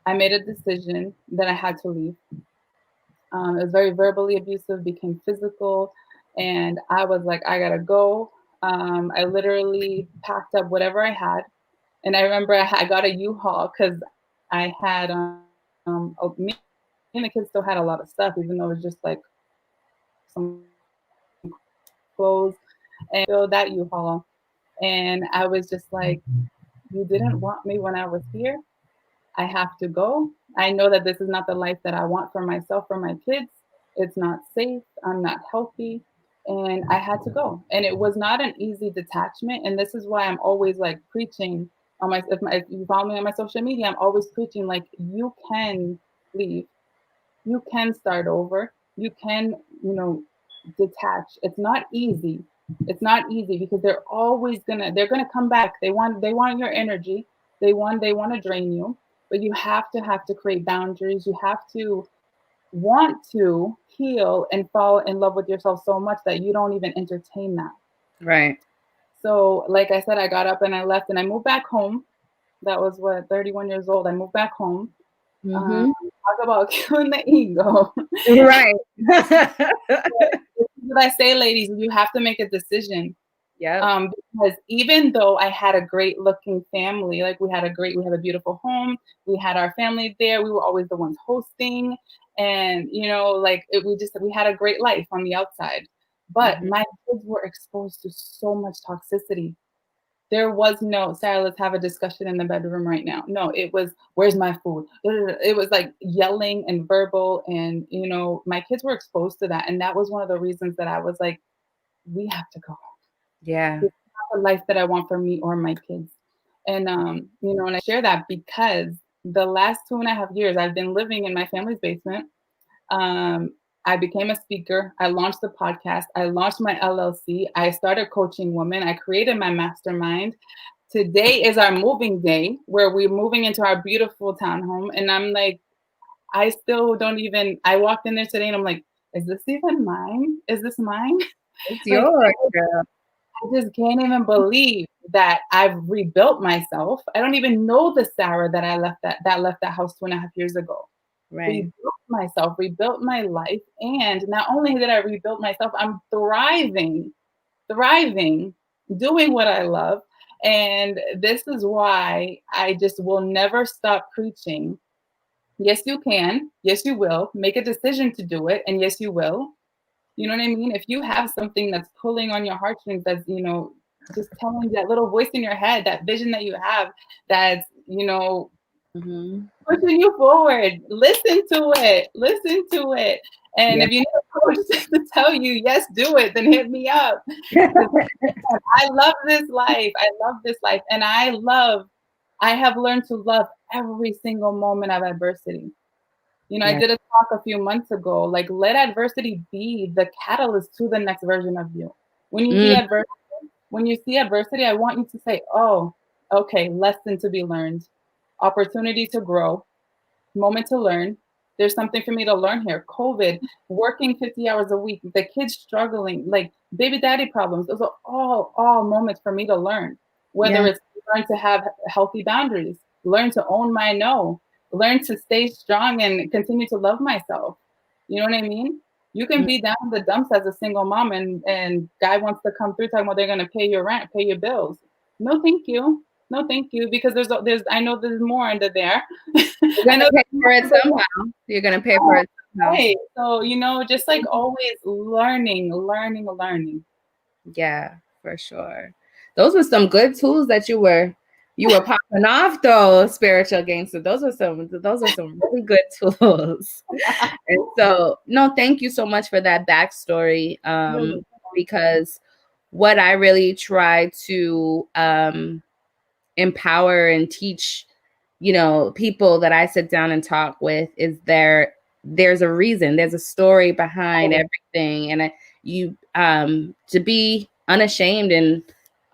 I made a decision that I had to leave. It was very verbally abusive, became physical, and I was like, I gotta go. I literally packed up whatever I had, and I remember I got a U-Haul because I had me and the kids still had a lot of stuff, even though it was just like some clothes, and filled that U-Haul. And I was just like, you didn't want me when I was here. I have to go. I know that this is not the life that I want for myself, for my kids. It's not safe. I'm not healthy. And I had to go. And it was not an easy detachment. And this is why I'm always like preaching on if you follow me on my social media, I'm always preaching like you can leave. You can start over. You can, detach. It's not easy. It's not easy because they're gonna come back. They want your energy. They want to drain you, but you have to create boundaries. You have to want to heal and fall in love with yourself so much that you don't even entertain that. Right. So, like I said, I got up and I left and I moved back home. That was what, 31 years old. I moved back home. Mm-hmm. Talk about killing the ego. Right. This is what I say, ladies, you have to make a decision. Yep. Because even though I had a great looking family, like we had a beautiful home, we had our family there, we were always the ones hosting, and we had a great life on the outside. But Mm-hmm. my kids were exposed to so much toxicity. There was no, Sarah, let's have a discussion in the bedroom right now. No, it was, where's my food? It was like yelling and verbal. And, my kids were exposed to that. And that was one of the reasons that I was like, we have to go. Yeah. It's not the life that I want for me or my kids. And, and I share that because the last 2.5 years I've been living in my family's basement. Um, I became a speaker. I launched the podcast. I launched my LLC. I started coaching women. I created my mastermind. Today is our moving day where we're moving into our beautiful townhome. And I'm like, I still don't even, I walked in there today and I'm like, is this even mine? Is this mine? It's Like, yours, girl. I just can't even believe that I've rebuilt myself. I don't even know the Sarah that left that house 2.5 years ago. Right. Rebuilt myself, rebuilt my life, and not only did I rebuild myself, I'm thriving, doing what I love. And this is why I just will never stop preaching. Yes, you can. Yes, you will. Make a decision to do it, and yes, you will. You know what I mean? If you have something that's pulling on your heartstrings, that's, just telling you, that little voice in your head, that vision that you have, that's, Mm-hmm. pushing you forward, listen to it. Listen to it. And Yeah. if you need a coach to tell you, yes, do it, then hit me up. 'Cause I love this life. I love this life. And I have learned to love every single moment of adversity. I Yeah. did a talk a few months ago, like let adversity be the catalyst to the next version of you. When you see Mm, adversity, I want you to say, oh, okay, lesson to be learned, opportunity to grow, moment to learn. There's something for me to learn here. COVID, working 50 hours a week, the kids struggling, like baby daddy problems. Those are all moments for me to learn. Whether yeah. it's learn to have healthy boundaries, learn to own my no, learn to stay strong and continue to love myself. You know what I mean? You can Mm, be down in the dumps as a single mom and guy wants to come through talking about they're gonna pay your rent, pay your bills. No, thank you. No, thank you. Because there's I know there's more under there. You're I gonna know pay there's for more it under somehow. You're gonna pay for there. it somehow. Right. So, just like always learning. Yeah, for sure. Those were some good tools that you were popping off though, spiritual gangster. Those are some really good tools. And so, no, thank you so much for that backstory. Really. Because what I really try to empower and teach, people that I sit down and talk with is there's a reason, there's a story behind Always. everything. And you to be unashamed and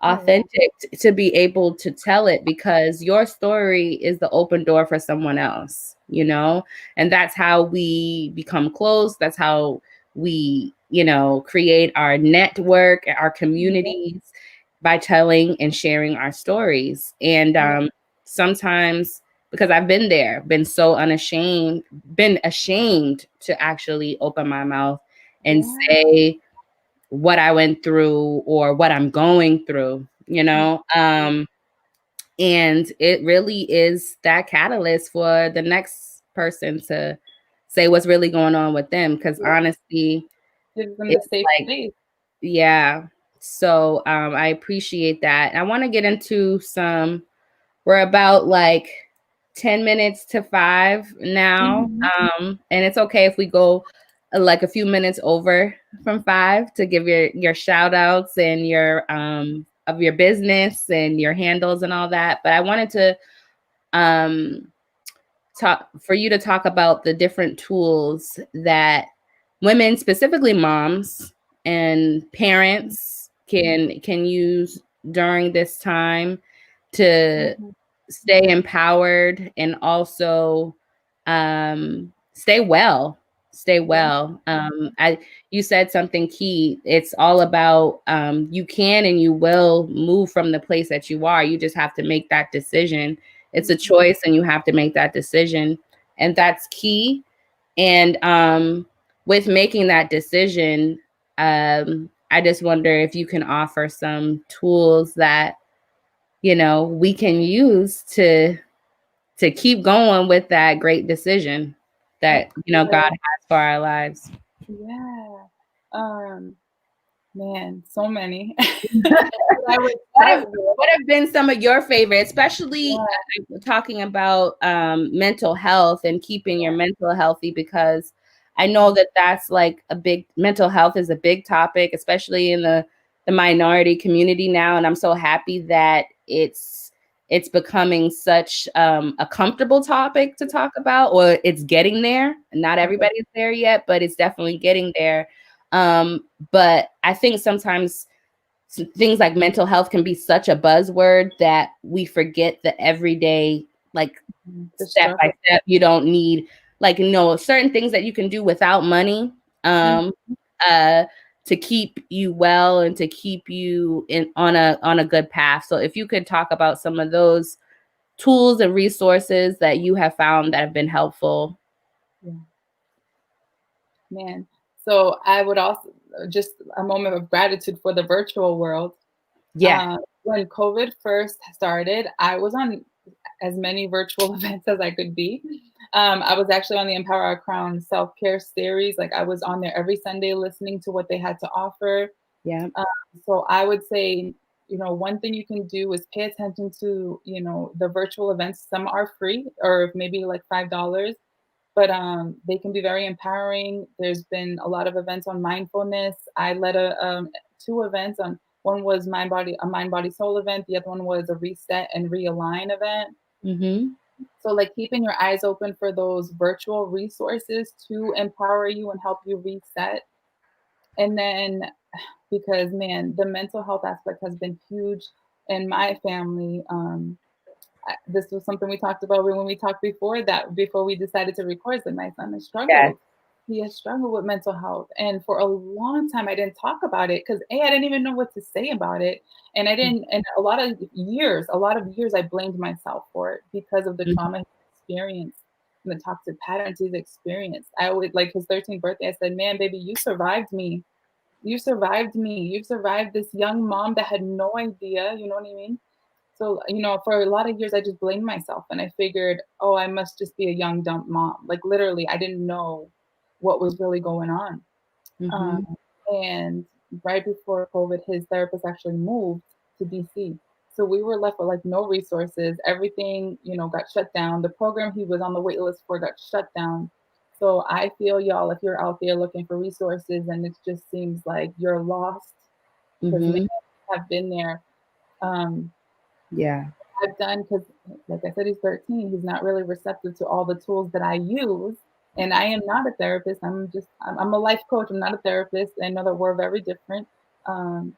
Yeah. authentic, to be able to tell it, because your story is the open door for someone else, and that's how we become close. That's how we create our network, our Yeah. communities by telling and sharing our stories. And Yeah. sometimes, because I've been there, been ashamed to actually open my mouth and Yeah. say what I went through or what I'm going through, and it really is that catalyst for the next person to say what's really going on with them. Because Yeah. honestly, Gives them the it's safe like, space. yeah. So I appreciate that. I want to get into we're about like 10 minutes to 5 now. Mhm. And it's okay if we go like a few minutes over from 5 to give your shout outs and your of your business and your handles and all that. But I wanted to um talk for you to talk about the different tools that women, specifically moms and parents, can use during this time to Mhm. stay empowered and also stay well. Stay Yeah. well. I You said something key. It's all about you can and you will move from the place that you are. You just have to make that decision. It's a Mhm. choice, and you have to make that decision, and that's key. And with making that decision, I just wonder if you can offer some tools that we can use to keep going with that great decision Of that God course. has for our lives. Yeah. Um, Man, so many. What I would What start have with, what have been some of your favorites, especially yeah, talking about mental health and keeping your yeah, mental healthy? Because I know mhm, that that's like a big mental health is a big topic, especially in the minority community now. And I'm so happy that it's becoming such a comfortable topic to talk about, or it's getting there. Not okay, everybody's there yet, but it's definitely getting there. But I think sometimes things like mental health can be such a buzzword that we forget the everyday, like the step by struggle. step. You don't need like certain things that you can do without money Mhm. um uh to keep you well and to keep you in on a good path. So if you could talk about some of those tools and resources that you have found that have been helpful. Yeah, man. So I would also just a moment of gratitude for the virtual world. Yeah. When COVID first started, I was on as many virtual events as I could be. I was actually on the Empower Our Crown self-care series. Like I was on there every Sunday listening to what they had to offer. Yeah. Um, so I would say, one thing you can do is pay attention to, the virtual events. Some are free or maybe like $5, but they can be very empowering. There's been a lot of events on mindfulness. I led two events on. One was a mind body soul event. The other one was a reset and realign event. Mm-hmm. So like keeping your eyes open for those virtual resources to empower you and help you reset. And then because man, the mental health aspect has been huge in my family. This was something we talked about when we talked before we decided to record. That my son has Yes. struggled. He has struggled with mental health, and for a long time I didn't talk about it because I didn't even know what to say about it, and I didn't. And a lot of years, I blamed myself for it because of the Mhm. trauma he experienced and the toxic patterns he's experienced. I always like his 13th birthday. I said, "Man, baby, you survived me. You survived me. You survived this young mom that had no idea." You know what I mean? So, for a lot of years, I just blamed myself and I figured, oh, I must just be a young, dumb mom. Like, literally, I didn't know what was really going on. Um, Mhm. and right before COVID, his therapist actually moved to DC. So we were left with like no resources. Everything, got shut down. The program he was on the wait list for got shut down. So I feel y'all, if you're out there looking for resources and it just seems like you're lost, because man, Mhm. I've been there. Um, Yeah. I've done because, like I said, he's 13. He's not really receptive to all the tools that I use. And I am not a therapist. I'm a life coach. I'm not a therapist. I know that we're very different. Um,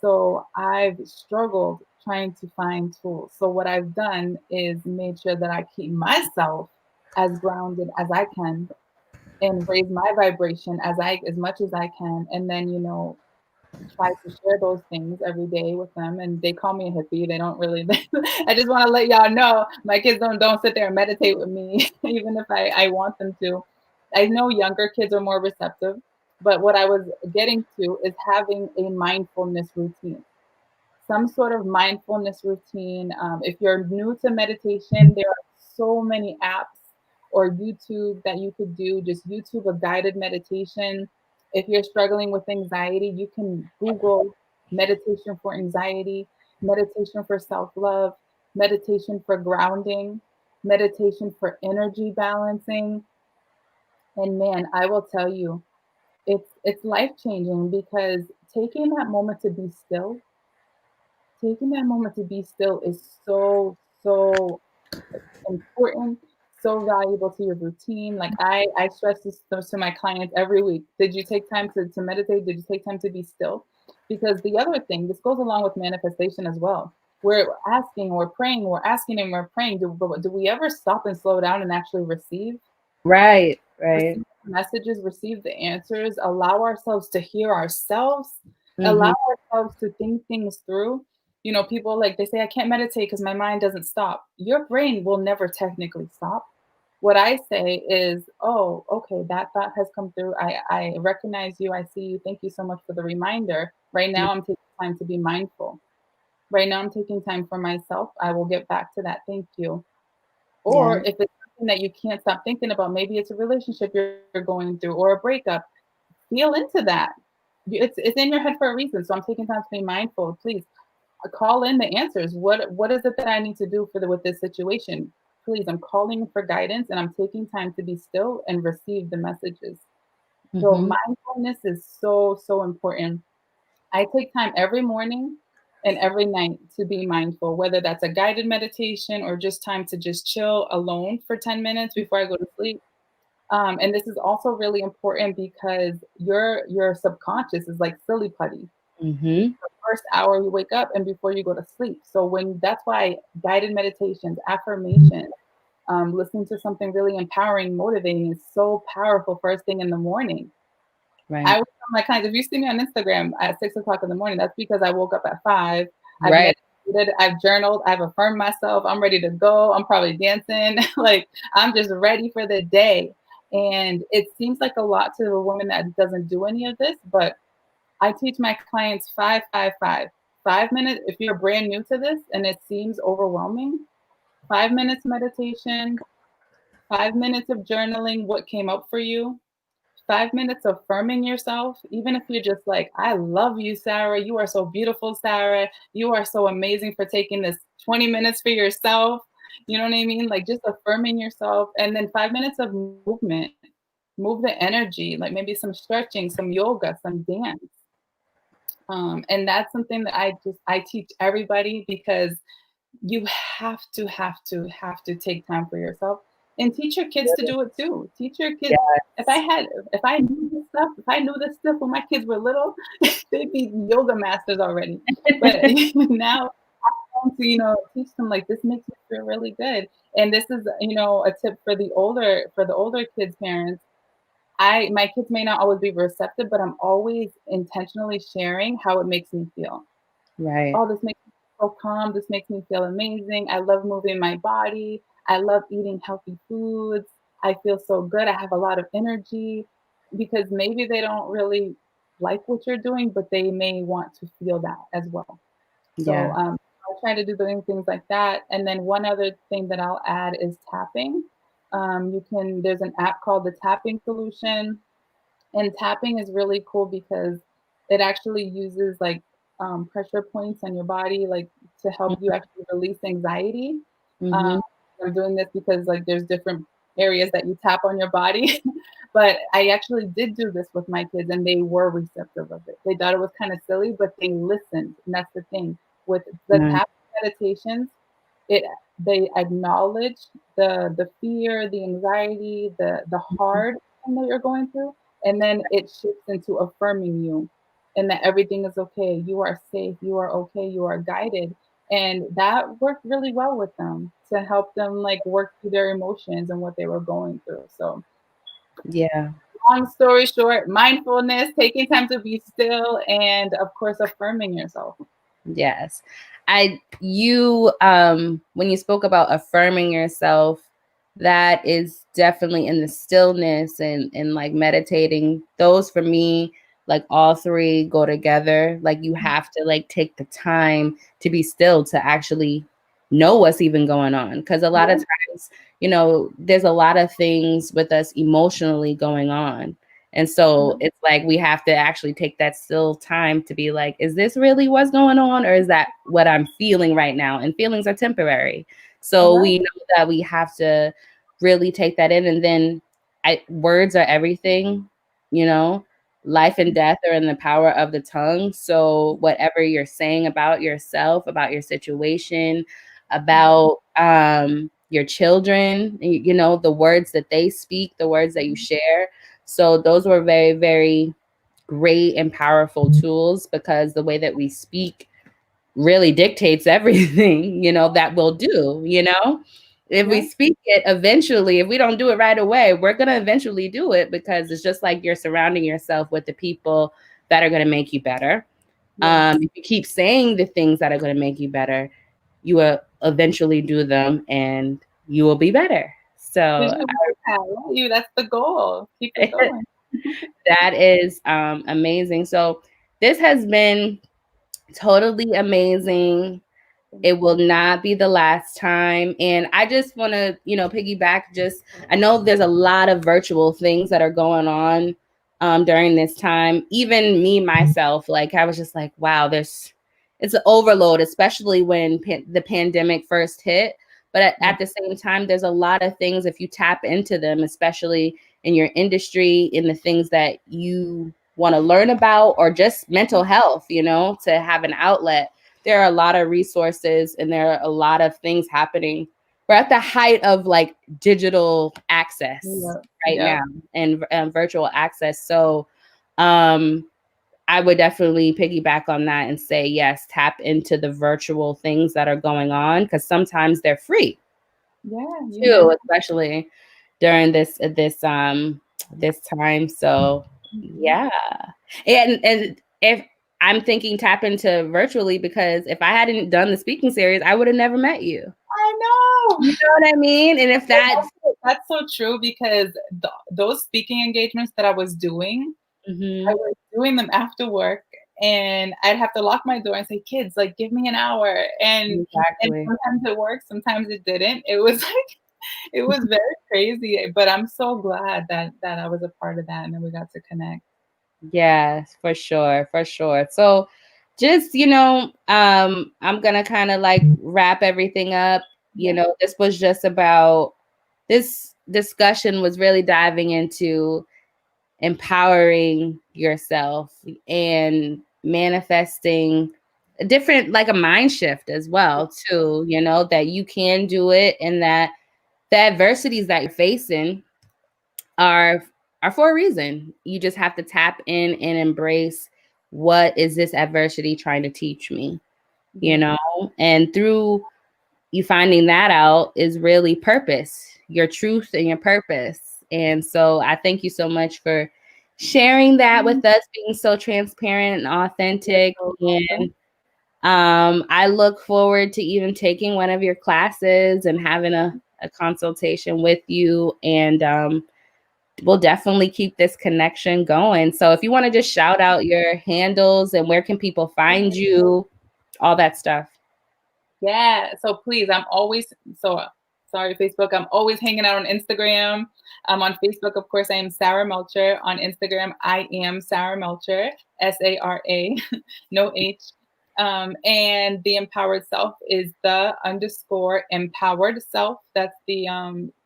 so I've struggled trying to find tools. So what I've done is made sure that I keep myself as grounded as I can and raise my vibration as much as I can, and then try to share those things every day with them. And they call me a hippie. They don't really. I just want to let y'all know my kids don't sit there and meditate with me, even if I want them to. I know younger kids are more receptive, but what I was getting to is having a mindfulness routine, some sort of mindfulness routine. If you're new to meditation, there are so many apps or YouTube that you could do. Just YouTube a guided meditation. If you're struggling with anxiety, you can Google meditation for anxiety, meditation for self love, meditation for grounding, meditation for energy balancing. And man, I will tell you, it's life changing because taking that moment to be still taking that moment to be still is so important, so valuable to your routine. Like I stress this to my clients every week. Did you take time to meditate? Did you take time to be still? Because the other thing, this goes along with manifestation as well. We're asking, we're praying, we're asking, and we're praying. Do we ever stop and slow down and actually receive? Right, right. Receive the messages, receive the answers, allow ourselves to hear ourselves, allow Mhm. ourselves to think things through. People like they say, I can't meditate because my mind doesn't stop. Your brain will never technically stop. What I say is, oh, okay, that thought has come through. I recognize you. I see you. Thank you so much for the reminder. Right now, I'm taking time to be mindful. Right now, I'm taking time for myself. I will get back to that. Thank you. Or Yeah. if it's something that you can't stop thinking about, maybe it's a relationship you're going through or a breakup, feel into that. It's in your head for a reason. So I'm taking time to be mindful. Please call in the answers. What is it that I need to do with this situation? Please, I'm calling for guidance and I'm taking time to be still and receive the messages. So Mhm. mindfulness is so important. I take time every morning and every night to be mindful, whether that's a guided meditation or just time to just chill alone for 10 minutes before I go to sleep. And this is also really important because your subconscious is like silly putty. Mhm. The first hour you wake up and before you go to sleep. So when that's why guided meditations, affirmations, listening to something really empowering, motivating is so powerful first thing in the morning. I Right. always tell my clients, if you see me on Instagram at 6 o'clock in the morning, that's because I woke up at 5. I've Right. meditated, I've journaled, I've affirmed myself. I'm ready to go. I'm probably dancing. Like I'm just ready for the day. And it seems like a lot to a woman that doesn't do any of this, but I teach my clients 5 5 5. 5 minutes, if you're brand new to this and it seems overwhelming, 5 minutes meditation, 5 minutes of journaling, what came up for you, 5 minutes affirming yourself, even if you're just like, I love you, Sarah. You are so beautiful, Sarah. You are so amazing for taking this 20 minutes for yourself. You know what I mean? Like just affirming yourself. And then 5 minutes of movement, move the energy, like maybe some stretching, some yoga, some dance. And that's something that I teach everybody because you have to take time for yourself and teach your kids to do it too. Teach your kids. Yes. If I knew this stuff, if I knew this stuff when my kids were little, they'd be yoga masters already. But now I want to, teach them like this makes me feel really good. And this is, a tip for the older kids parents. My kids may not always be receptive, but I'm always intentionally sharing how it makes me feel. Right. Oh, this makes me feel calm. This makes me feel amazing. I love moving my body. I love eating healthy foods. I feel so good. I have a lot of energy because maybe they don't really like what you're doing, but they may want to feel that as well. So Yeah. I try to do doing things like that. And then one other thing that I'll add is tapping. There's an app called the Tapping Solution, and tapping is really cool because it actually uses like pressure points on your body, like to help you actually release anxiety. Um, Mhm. I'm doing this because like there's different areas that you tap on your body, but I actually did do this with my kids, and they were receptive of it. They thought it was kind of silly, but they listened, and that's the thing with the Nice. tapping meditations. It They acknowledge the fear, the anxiety, the hard thing that you're going through, and then it shifts into affirming you and that everything is okay. You are safe. You are okay. You are guided. And that worked really well with them to help them like work through their emotions and what they were going through. So Yeah. Long story short, mindfulness, taking time to be still, and of course, affirming yourself. Yes. You when you spoke about affirming yourself, that is definitely in the stillness and like meditating. Those for me, like all three go together. Like you have to like take the time to be still to actually know what's even going on. Cause a lot of Yeah. times, there's a lot of things with us emotionally going on. And so Mhm. it's like we have to actually take that still time to be like, is this really what's going on? Or is that what I'm feeling right now? And feelings are temporary. All So right. we know that we have to really take that in. And then words are everything, you know, life and death are in the power of the tongue. So whatever you're saying about yourself, about your situation, about your children, the words that they speak, the words that you share, so those were very, very great and powerful tools because the way that we speak really dictates everything, that we'll do, If we Yeah. speak it eventually, if we don't do it right away, we're going to eventually do it because it's just like you're surrounding yourself with the people that are going to make you better. Yes. If you keep saying the things that are going to make you better, you will eventually do them and you will be better. Did So you like that? Yeah, that's the goal. Keep it going. that is amazing. So this has been totally amazing. It will not be the last time. And I just want to, piggyback I know there's a lot of virtual things that are going on during this time. Even me, myself, like I was just like, wow, it's an overload, especially when the pandemic first hit. But Yeah. at the same time, there's a lot of things if you tap into them, especially in your industry, in the things that you want to learn about, or just mental health, to have an outlet. There are a lot of resources and there are a lot of things happening. We're at the height of like digital access Yeah. right Yeah. now and virtual access. So um, I would definitely piggyback on that and say, yes, tap into the virtual things that are going on because sometimes they're free Yeah. You too, never. especially during this time. So Mhm. yeah. And if I'm thinking tap into virtually because if I hadn't done the speaking series, I would have never met you. I know. You know what I mean? And if that's That's so true because those speaking engagements that I was doing, I mhm, was doing them after work, and I'd have to lock my door and say, "Kids, like, give me an hour." And exactly. sometimes it worked, sometimes it didn't. It was like it was very crazy, but I'm so glad that I was a part of that and then we got to connect. Yes, for sure, for sure. So just, I'm gonna kind of like wrap everything up. Yeah. This was just about this discussion was really diving into empowering yourself and manifesting a different like a mind shift as well too, that you can do it and that the adversities that you're facing are are for a reason. You just have to tap in and embrace what is this adversity trying to teach me, you Yeah. know? And through you finding that out is really purpose, your truth and your purpose. And so I thank you so much for sharing that with us, being so transparent and You're authentic. so welcome. And I look forward to even taking one of your classes and having a consultation with you. And we'll definitely keep this connection going. So if you want to just shout out your handles and where can people find you, all that stuff. Yeah, so please, I'm always so sorry, Facebook. I'm always hanging out on Instagram. On Facebook, of course, I am Sara Melcher. On Instagram, I am Sara Melcher, Sara, no H. And the empowered self is the underscore empowered self. That's the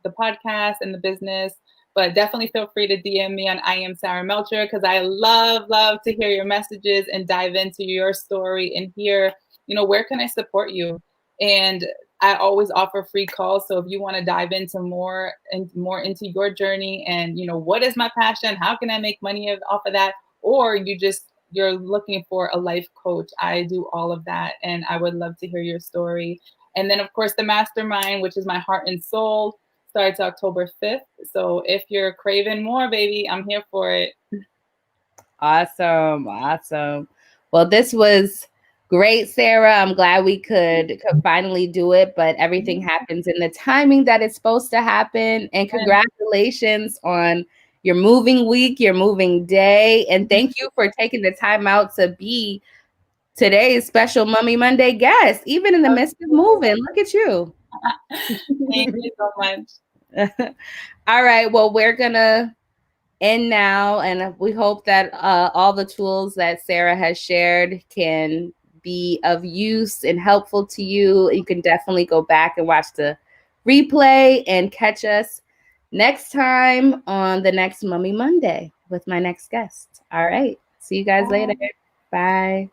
podcast and the business. But definitely feel free to DM me on I am Sara Melcher because I love to hear your messages and dive into your story and hear, where can I support you? And I always offer free calls. So if you want to dive into more and more into your journey and, what is my passion? How can I make money off of that? Or you're looking for a life coach. I do all of that. And I would love to hear your story. And then, of course, the mastermind, which is my heart and soul. starts October 5th. So if you're craving more, baby, I'm here for it. Awesome. Well, this was great, Sarah. I'm glad we could finally do it, but everything happens in the timing that it's supposed to happen. And congratulations on your moving week, your moving day. And thank you for taking the time out to be today's special Mummy Monday guest, even in the midst of moving. Look at you. Thank you so much. All right. Well, we're going to end now, and we hope that all the tools that Sarah has shared can be of use and helpful to you. You can definitely go back and watch the replay and catch us next time on the next Mummy Monday with my next guest. All right. See you guys later. Bye.